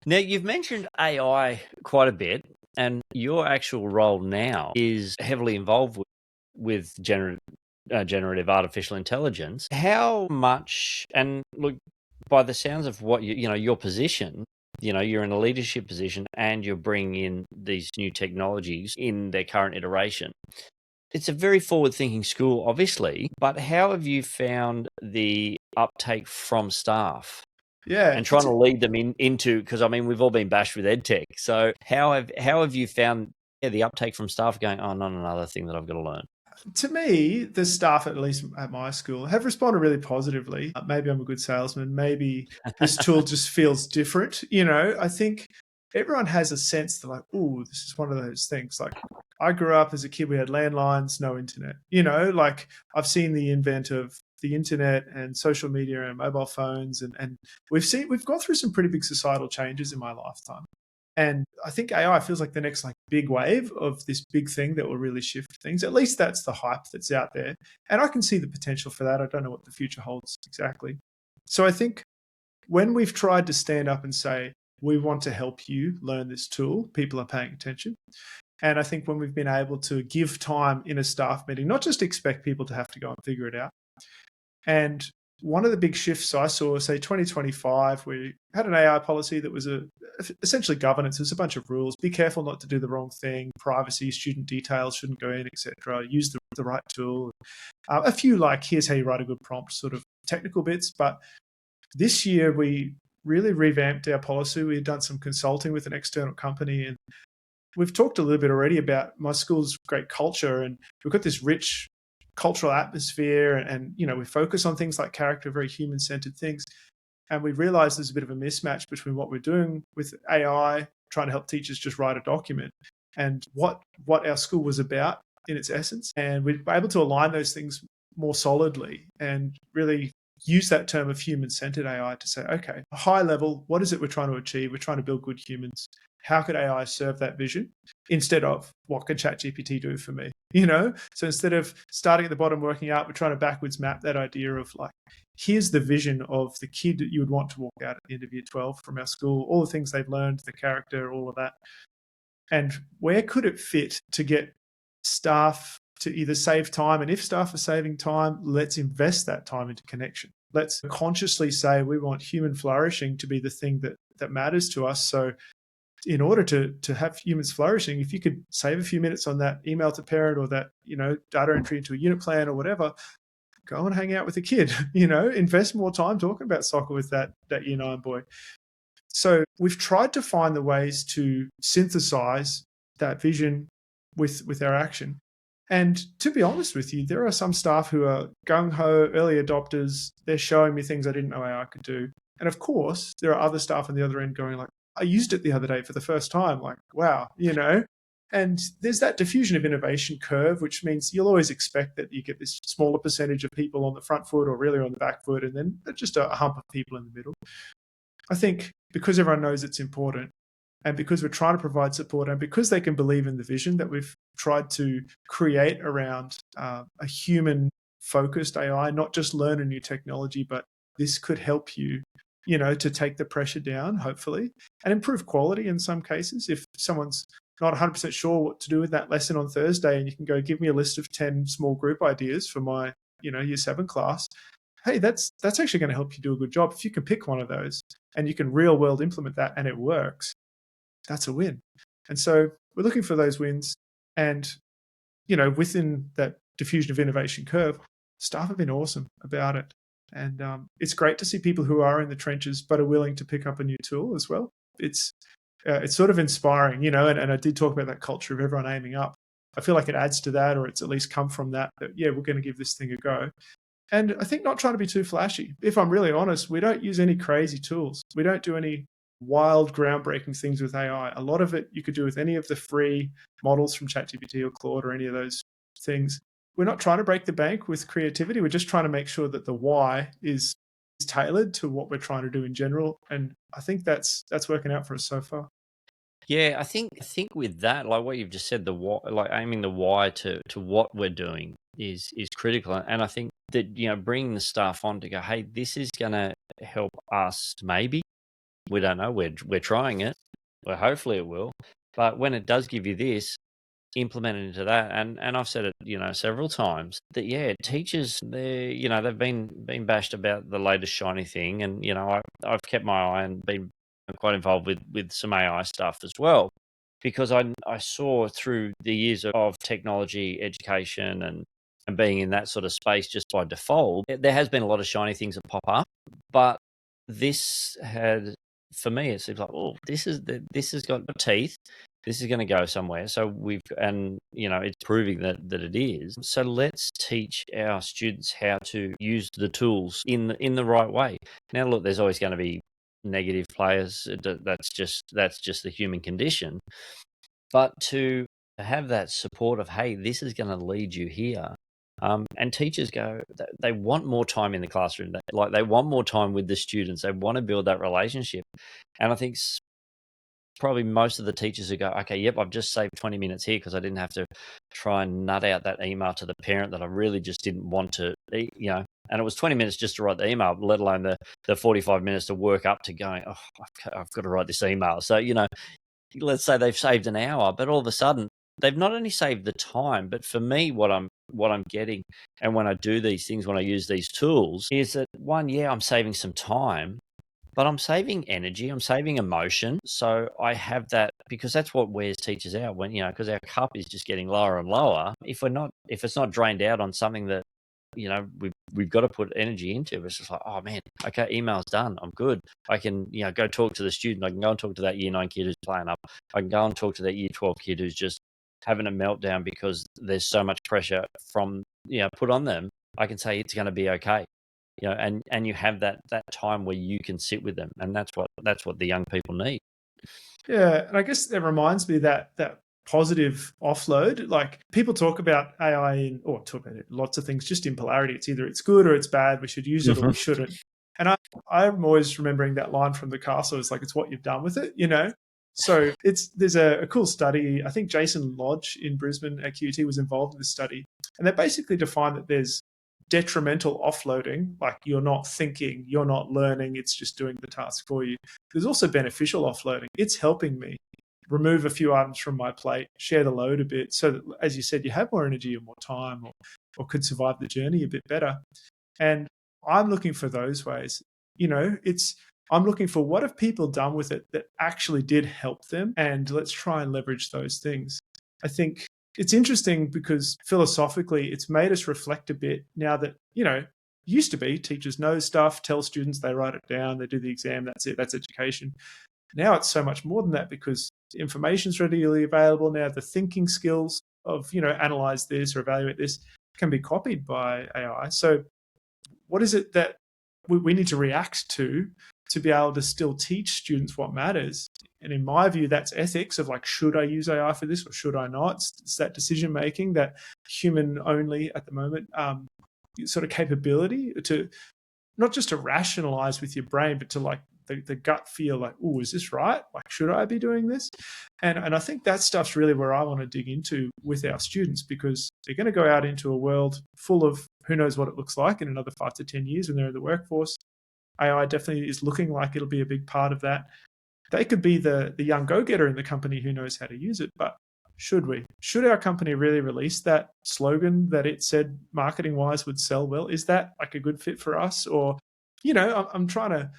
Now, you've mentioned AI quite a bit, and your actual role now is heavily involved with generative artificial intelligence. How much, and look, by the sounds of what your position, you're in a leadership position and you're bringing in these new technologies in their current iteration. It's a very forward-thinking school, obviously, but how have you found the uptake from staff? Yeah, and trying to lead them into, because I mean, we've all been bashed with EdTech. So how have you found the uptake from staff going, oh, not another thing that I've got to learn? to me, the staff, at least at my school, have responded really positively. Maybe I'm a good salesman. Maybe this tool just feels different. I think everyone has a sense that, like, oh, this is one of those things. Like, I grew up as a kid, we had landlines, no internet. Like, I've seen the invent of the internet and social media and mobile phones, and we've gone through some pretty big societal changes in my lifetime. And I think AI feels like the next big wave of this big thing that will really shift things. At least that's the hype that's out there. And I can see the potential for that. I don't know what the future holds exactly. So I think when we've tried to stand up and say, we want to help you learn this tool, people are paying attention. And I think when we've been able to give time in a staff meeting, not just expect people to have to go and figure it out. And one of the big shifts I saw, say 2025, we had an AI policy that was essentially governance. There's a bunch of rules. Be careful not to do the wrong thing. Privacy, student details shouldn't go in, etc. Use the right tool. A few here's how you write a good prompt sort of technical bits. But this year we really revamped our policy. We had done some consulting with an external company, and we've talked a little bit already about my school's great culture, and we've got this rich cultural atmosphere, and we focus on things like character, very human-centered things. And we realize there's a bit of a mismatch between what we're doing with AI, trying to help teachers just write a document, and what our school was about in its essence. And we're able to align those things more solidly and really use that term of human-centered AI to say, okay, high level, what is it we're trying to achieve? We're trying to build good humans. How could AI serve that vision instead of what can ChatGPT do for me? So instead of starting at the bottom, working out, we're trying to backwards map that idea of here's the vision of the kid that you would want to walk out at the end of year 12 from our school, all the things they've learned, the character, all of that. And where could it fit to get staff to either save time? And if staff are saving time, let's invest that time into connection. Let's consciously say we want human flourishing to be the thing that matters to us. So in order to have humans flourishing, if you could save a few minutes on that email to parent or that, data entry into a unit plan or whatever, go and hang out with a kid, invest more time talking about soccer with that year 9 boy. So we've tried to find the ways to synthesize that vision with our action. And to be honest with you, there are some staff who are gung-ho, early adopters. They're showing me things I didn't know AI could do. And of course, there are other staff on the other end going I used it the other day for the first time, wow, And there's that diffusion of innovation curve, which means you'll always expect that you get this smaller percentage of people on the front foot or really on the back foot, and then just a hump of people in the middle. I think because everyone knows it's important, and because we're trying to provide support, and because they can believe in the vision that we've tried to create around a human-focused AI, not just learn a new technology, but this could help you to take the pressure down, hopefully, and improve quality in some cases. If someone's not 100% sure what to do with that lesson on Thursday, and you can go give me a list of 10 small group ideas for my, year 7 class, hey, that's actually going to help you do a good job. If you can pick one of those and you can real world implement that and it works, that's a win. And so we're looking for those wins. And, within that diffusion of innovation curve, staff have been awesome about it. And it's great to see people who are in the trenches but are willing to pick up a new tool as well. It's sort of inspiring, and I did talk about that culture of everyone aiming up. I feel like it adds to that, or it's at least come from that, yeah, we're going to give this thing a go. And I think not trying to be too flashy. If I'm really honest, we don't use any crazy tools. We don't do any wild, groundbreaking things with AI. A lot of it you could do with any of the free models from ChatGPT or Claude or any of those things. We're not trying to break the bank with creativity. We're just trying to make sure that the why is tailored to what we're trying to do in general. And I think that's working out for us so far. Yeah, I think with that, like what you've just said, the why, like aiming the why to what we're doing is critical. And I think that, bringing the staff on to go, hey, this is going to help us. Maybe we don't know. We're trying it. Well, hopefully it will. But when it does give you this, implement it into that. And I've said it, several times that, yeah, teachers, they've been bashed about the latest shiny thing. And, I've kept my eye and been quite involved with some AI stuff as well, because I saw through the years of technology education and being in that sort of space just by default, there has been a lot of shiny things that pop up, but this had, for me, it seems like, oh, this has got teeth. This is going to go somewhere. So it's proving that it is. So let's teach our students how to use the tools in the right way. Now, look, there's always going to be negative players. That's just the human condition. But to have that support of, hey, this is going to lead you here. And teachers they want more time in the classroom. They want more time with the students. They want to build that relationship. And I think probably most of the teachers who go, okay, yep, I've just saved 20 minutes here because I didn't have to try and nut out that email to the parent that I really just didn't want to, and it was 20 minutes just to write the email, let alone the 45 minutes to work up to going, oh, I've got to write this email. So, let's say they've saved an hour, but all of a sudden they've not only saved the time, but for me, what I'm getting, and when I do these things, when I use these tools, is that one, I'm saving some time, but I'm saving energy, I'm saving emotion. So I have that, because that's what wears teachers out when, because our cup is just getting lower and lower. If it's not drained out on something that, we've got to put energy into, it's just like, oh man, okay, email's done, I'm good. I can, go talk to the student. I can go and talk to that year 9 kid who's playing up. I can go and talk to that year 12 kid who's just having a meltdown because there's so much pressure from, put on them. I can say it's going to be okay. And you have that time where you can sit with them, and that's what the young people need. Yeah, and I guess that reminds me that positive offload. Like, people talk about AI or talk about lots of things just in polarity. It's either it's good or it's bad. We should use it or we shouldn't. And I'm always remembering that line from the castle. It's like, it's what you've done with it, So there's a cool study. I think Jason Lodge in Brisbane at QUT was involved in this study, and they basically defined that there's detrimental offloading, like you're not thinking, you're not learning, it's just doing the task for you. There's also beneficial offloading. It's helping me remove a few items from my plate, share the load a bit, so that, as you said, you have more energy and more time, or could survive the journey a bit better. And I'm looking for those ways. I'm looking for, what have people done with it that actually did help them, and let's try and leverage those things. I think it's interesting because philosophically, it's made us reflect a bit now that, used to be teachers know stuff, tell students, they write it down, they do the exam, that's it, that's education. Now it's so much more than that, because information's readily available now. The thinking skills of, analyze this or evaluate this can be copied by AI. So what is it that we need to react to be able to still teach students what matters? And in my view, that's ethics of, like, should I use AI for this or should I not? It's that decision making, that human only at the moment sort of capability to not just to rationalize with your brain, but to, like, the gut feel, like, oh, is this right? Like, should I be doing this? And I think that stuff's really where I want to dig into with our students, because they're going to go out into a world full of who knows what it looks like in another 5 to 10 years when they're in the workforce. AI definitely is looking like it'll be a big part of that. They could be the young go-getter in the company who knows how to use it, but should we? Should our company really release that slogan that it said marketing-wise would sell well? Is that, like, a good fit for us? Or, I'm trying to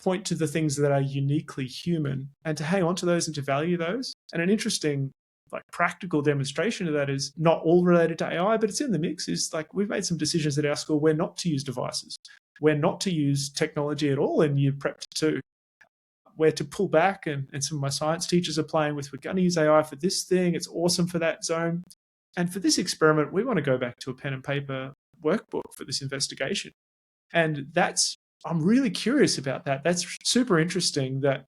point to the things that are uniquely human and to hang on to those and to value those. And an interesting, like, practical demonstration of that is not all related to AI, but it's in the mix, is, like, we've made some decisions at our school where not to use devices, where not to use technology at all in year prep 2, where to pull back. And some of my science teachers are playing with, we're going to use AI for this thing. It's awesome for that zone. And for this experiment, we want to go back to a pen and paper workbook for this investigation. And I'm really curious about that. That's super interesting that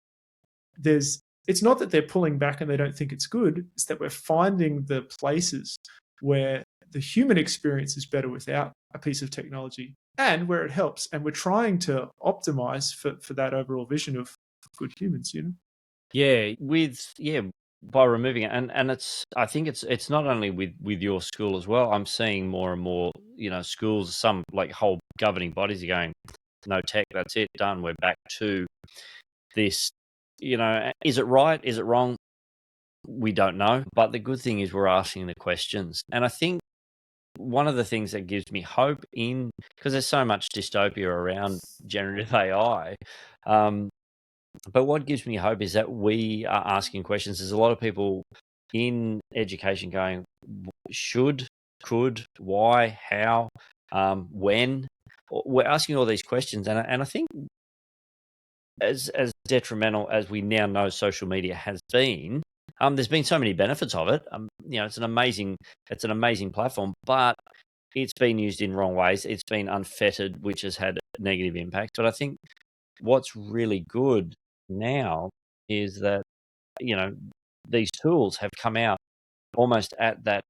it's not that they're pulling back and they don't think it's good. It's that we're finding the places where the human experience is better without a piece of technology, and where it helps. And we're trying to optimize for that overall vision of good humans, Yeah, by removing it, and I think it's not only with your school as well. I'm seeing more and more, schools, some, like, whole governing bodies are going, no tech, that's it, done. We're back to this. Is it right? Is it wrong? We don't know. But the good thing is we're asking the questions, and I think one of the things that gives me hope, because there's so much dystopia around generative AI. But what gives me hope is that we are asking questions. There's a lot of people in education going, should, could, why, how, when. We're asking all these questions, and I think as detrimental as we now know social media has been, there's been so many benefits of it. It's an amazing platform, but it's been used in wrong ways. It's been unfettered, which has had negative impacts. But I think what's really good now is that these tools have come out almost at the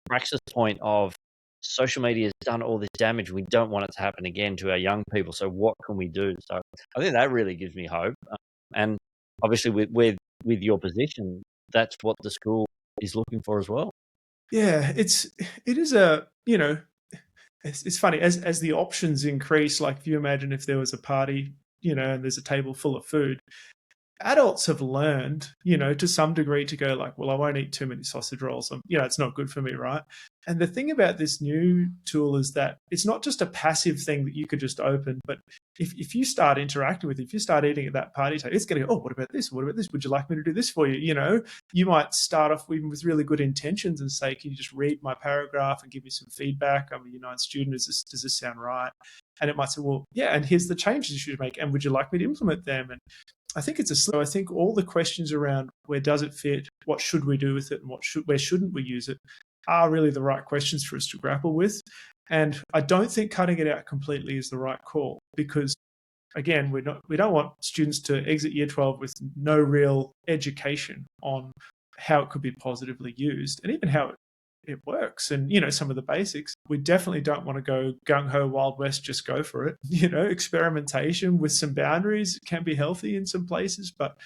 praxis point of social media has done all this damage. We don't want it to happen again to our young people. So what can we do? So I think that really gives me hope. And obviously with your position, that's what the school is looking for as well. Yeah, it is it's funny as the options increase. Like if you imagine if there was a party, and there's a table full of food, adults have learned, to some degree to go like, well, I won't eat too many sausage rolls. It's not good for me, right? And the thing about this new tool is that it's not just a passive thing that you could just open, but if you start interacting with it, if you start eating at that party table, it's going to go, oh, what about this? What about this? Would you like me to do this for you? You might start off even with really good intentions and say, can you just read my paragraph and give me some feedback? I'm a United student. Does this sound right? And it might say, well, yeah, and here's the changes you should make. And would you like me to implement them? And I think I think all the questions around where does it fit, what should we do with it, and where shouldn't we use it are really the right questions for us to grapple with. And I don't think cutting it out completely is the right call because, again, we don't want students to exit year 12 with no real education on how it could be positively used and even how it works and, some of the basics. We definitely don't want to go gung-ho Wild West, just go for it. Experimentation with some boundaries can be healthy in some places, but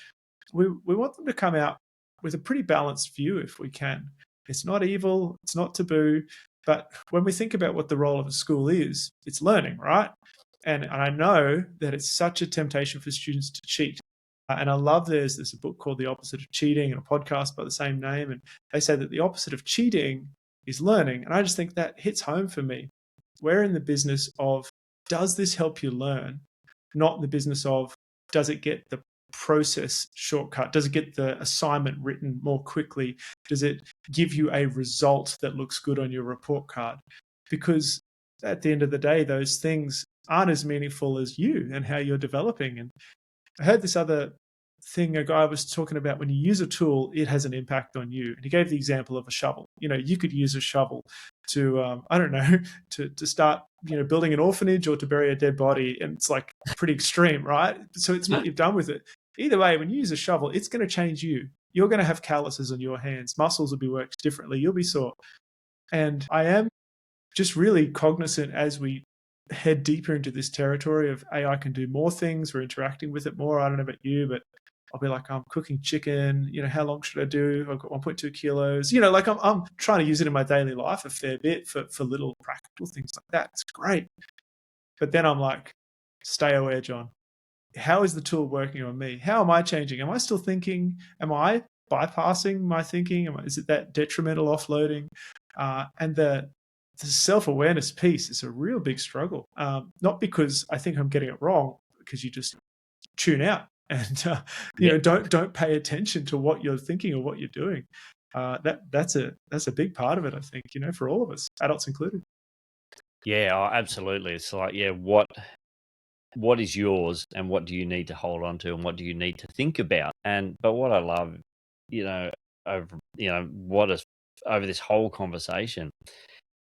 we want them to come out with a pretty balanced view if we can. It's not evil, it's not taboo, but when we think about what the role of a school is, it's learning, right? And I know that it's such a temptation for students to cheat. And I love there's a book called The Opposite of Cheating and a podcast by the same name. And they say that the opposite of cheating is learning. And I just think that hits home for me. We're in the business of, does this help you learn? Not in the business of, does it get the process shortcut? Does it get the assignment written more quickly? Does it give you a result that looks good on your report card? Because at the end of the day, those things aren't as meaningful as you and how you're developing. And I heard this other thing a guy was talking about, when you use a tool, it has an impact on you. And he gave the example of a shovel. You could use a shovel to, I don't know, to start, building an orphanage or to bury a dead body. And it's like pretty extreme, right? So it's what you've done with it. Either way, when you use a shovel, it's going to change you. You're going to have calluses on your hands. Muscles will be worked differently. You'll be sore. And I am just really cognizant as we head deeper into this territory of AI can do more things. We're interacting with it more. I don't know about you, but I'll be like, I'm cooking chicken. How long should I do? I've got 1.2 kilos. I'm trying to use it in my daily life a fair bit for little practical things like that. It's great. But then I'm like, stay aware, John. How is the tool working on me? How am I changing? Am I still thinking? Am I bypassing my thinking? Is it that detrimental offloading? And the self-awareness piece is a real big struggle. Not because I think I'm getting it wrong, because you just tune out and don't pay attention to what you're thinking or what you're doing. That's a big part of it, I think, for all of us, adults included. Yeah, absolutely. It's like, what is yours and what do you need to hold on to and what do you need to think about? But what I love, over this whole conversation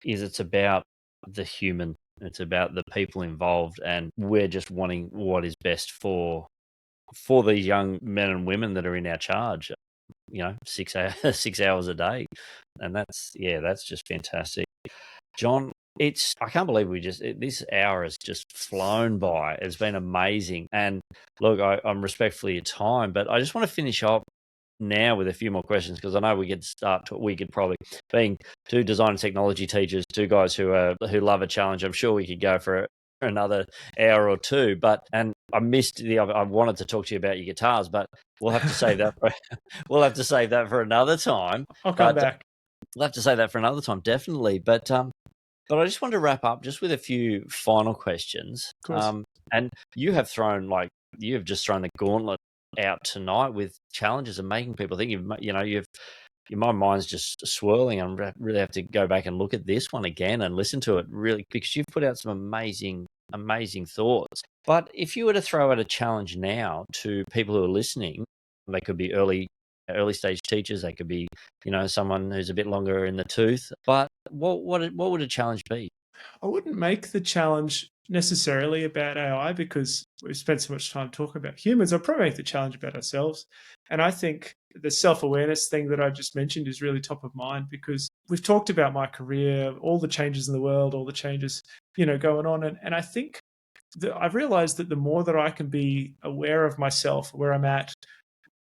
is it's about the human. It's about the people involved, and we're just wanting what is best for these young men and women that are in our charge. 6 hours a day, and that's just fantastic, John. I can't believe this hour has just flown by. It's been amazing, and look, I'm respectful of your time, but I just want to finish up now with a few more questions, because I know we could probably, being two design and technology teachers, two guys who love a challenge, I'm sure we could go for another hour or two. And I wanted to talk to you about your guitars, but we'll have to save that for another time. I'll come back. We'll have to save that for another time, definitely. But I just want to wrap up just with a few final questions. And you have just thrown the gauntlet out tonight with challenges and making people think. My mind's just swirling. I really have to go back and look at this one again and listen to it, really, because you've put out some amazing amazing thoughts. But if you were to throw out a challenge now to people who are listening, they could be early stage teachers, they could be, someone who's a bit longer in the tooth. But what would a challenge be? I wouldn't make the challenge necessarily about AI because we've spent so much time talking about humans. I'd probably make the challenge about ourselves. And I think the self-awareness thing that I just mentioned is really top of mind because we've talked about my career, all the changes in the world, all the changes, going on. And I think that I've realized that the more that I can be aware of myself, where I'm at,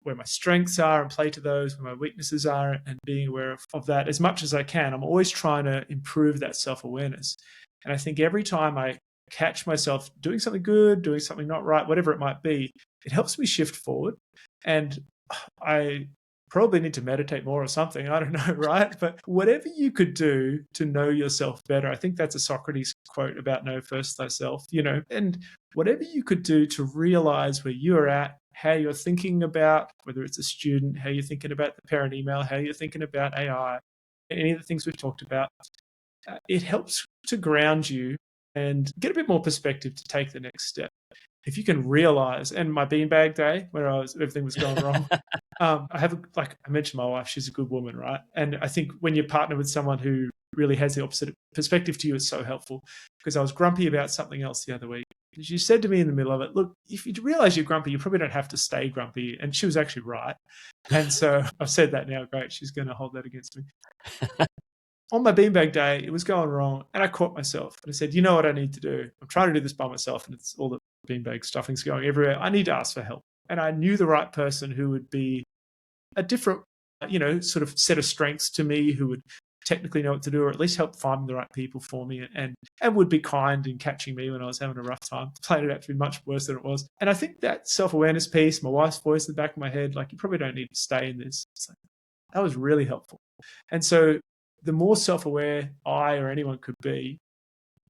where my strengths are and play to those, where my weaknesses are, and being aware of that as much as I can. I'm always trying to improve that self-awareness. And I think every time I catch myself doing something good, doing something not right, whatever it might be, it helps me shift forward. And I probably need to meditate more or something. I don't know, right? But whatever you could do to know yourself better, I think that's a Socrates quote about know first thyself, and whatever you could do to realize where you're at, how you're thinking about, whether it's a student, how you're thinking about the parent email, how you're thinking about AI, any of the things we've talked about, it helps to ground you and get a bit more perspective to take the next step. If you can realize, and my beanbag day where everything was going wrong, I have, like I mentioned, my wife, she's a good woman, right? And I think when you partner with someone who really has the opposite perspective to you, it's so helpful. Because I was grumpy about something else the other week. She said to me in the middle of it, look, if you realize you're grumpy, you probably don't have to stay grumpy. And she was actually right. And so I've said that now. Great. She's going to hold that against me. On my beanbag day, it was going wrong. And I caught myself. And I said, you know what I need to do? I'm trying to do this by myself. And it's all the beanbag stuffing's going everywhere. I need to ask for help. And I knew the right person who would be a different, sort of set of strengths to me, who would technically know what to do, or at least help find the right people for me, and would be kind in catching me when I was having a rough time. Played it out to be much worse than it was. And I think that self-awareness piece, my wife's voice in the back of my head, like, you probably don't need to stay in this. It's like, that was really helpful. And so the more self-aware I or anyone could be,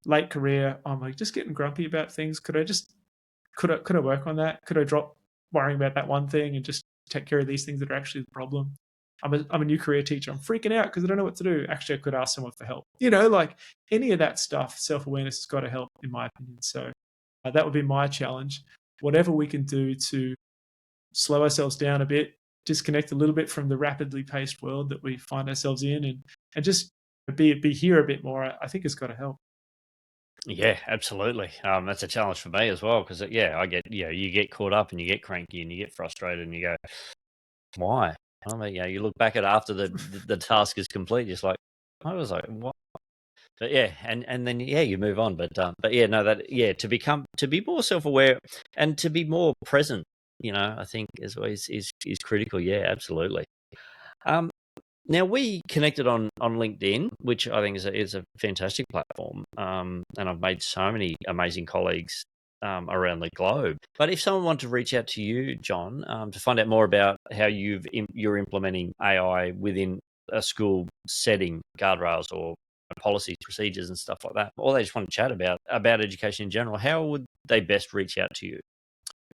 late career, I'm like, just getting grumpy about things. Could I work on that? Could I drop worrying about that one thing and just take care of these things that are actually the problem? I'm a new career teacher. I'm freaking out because I don't know what to do. Actually, I could ask someone for help. Like any of that stuff, self-awareness has got to help, in my opinion. So that would be my challenge. Whatever we can do to slow ourselves down a bit, disconnect a little bit from the rapidly paced world that we find ourselves in, and just be here a bit more, I think has got to help. Yeah, absolutely. That's a challenge for me as well because, I get, you get caught up and you get cranky and you get frustrated and you go, why? I mean, you look back at after the task is complete, just like, I was like, what? But and then you move on. But to be more self-aware and to be more present, I think is critical. Yeah, absolutely. Now we connected on LinkedIn, which I think is a fantastic platform. And I've made so many amazing colleagues around the globe. But if someone wanted to reach out to you, Jon, to find out more about how you're implementing AI within a school setting, guardrails or policies, procedures, and stuff like that, or they just want to chat about education in general, how would they best reach out to you?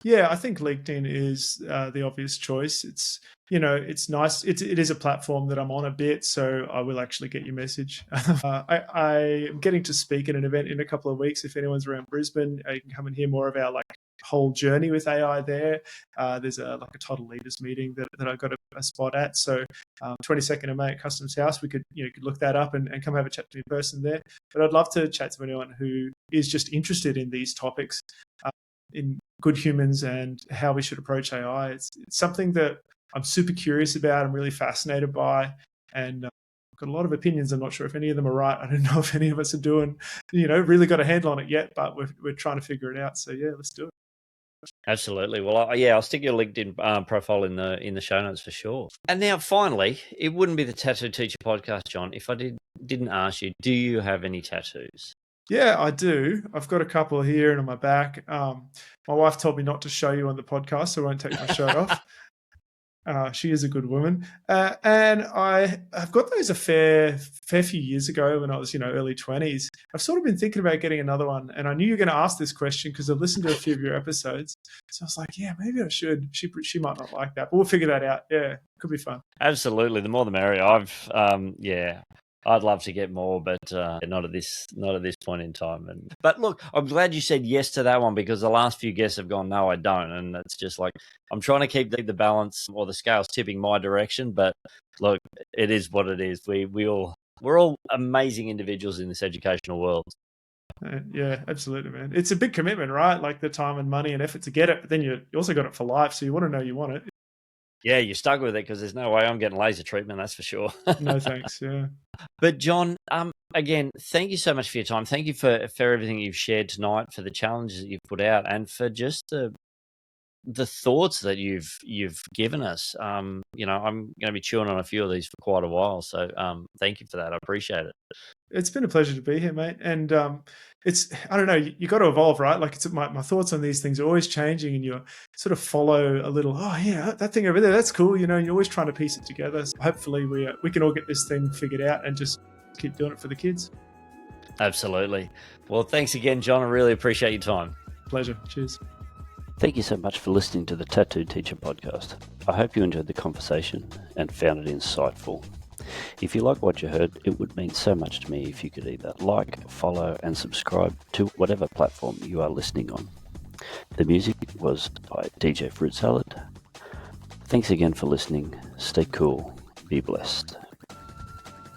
Yeah, I think LinkedIn is the obvious choice. It's it's nice. It is a platform that I'm on a bit, so I will actually get your message. I am getting to speak at an event in a couple of weeks. If anyone's around Brisbane, you can come and hear more of our whole journey with AI there. There's a total leaders meeting that I got a spot at. So 22nd of May at Customs House, we could could look that up and come have a chat to me in person there. But I'd love to chat to anyone who is just interested in these topics. In good humans and how we should approach AI. It's something that I'm super curious about. I'm really fascinated by, and I've got a lot of opinions. I'm not sure if any of them are right. I don't know if any of us are doing, really got a handle on it yet, but we're trying to figure it out. So yeah, let's do it. Absolutely. Well, I'll stick your LinkedIn profile in the show notes for sure. And now, finally, it wouldn't be the Tattoo Teacher podcast, Jon, if I didn't ask you, do you have any tattoos? Yeah, I do. I've got a couple here and on my back. My wife told me not to show you on the podcast, so I won't take my shirt off. She is a good woman. And I've got those a fair few years ago when I was, early 20s. I've sort of been thinking about getting another one. And I knew you were going to ask this question because I've listened to a few of your episodes. So I was like, yeah, maybe I should. She might not like that, but we'll figure that out. Yeah, could be fun. Absolutely. The more the merrier. I'd love to get more, but not at this point in time. But look, I'm glad you said yes to that one, because the last few guests have gone, no, I don't, and it's just like I'm trying to keep the balance or the scales tipping my direction. But look, it is what it is. We're all amazing individuals in this educational world. Yeah, absolutely, man. It's a big commitment, right? Like the time and money and effort to get it, but then you also got it for life, so you want to know you want it. Yeah, you're stuck with it because there's no way I'm getting laser treatment, that's for sure. No thanks. Yeah. But John, again, thank you so much for your time. Thank you for everything you've shared tonight, for the challenges that you've put out, and for just the thoughts that you've given us. I'm going to be chewing on a few of these for quite a while. So thank you for that. I appreciate it. It's been a pleasure to be here, mate. And it's, I don't know, you got to evolve, right? Like my thoughts on these things are always changing, and you sort of follow a little, oh yeah, that thing over there, that's cool. And you're always trying to piece it together. So hopefully we can all get this thing figured out and just keep doing it for the kids. Absolutely. Well, thanks again, John. I really appreciate your time. Pleasure. Cheers. Thank you so much for listening to the Tattoo Teacher podcast. I hope you enjoyed the conversation and found it insightful. If you like what you heard, it would mean so much to me if you could either like, follow, and subscribe to whatever platform you are listening on. The music was by DJ Fruit Salad. Thanks again for listening. Stay cool. Be blessed.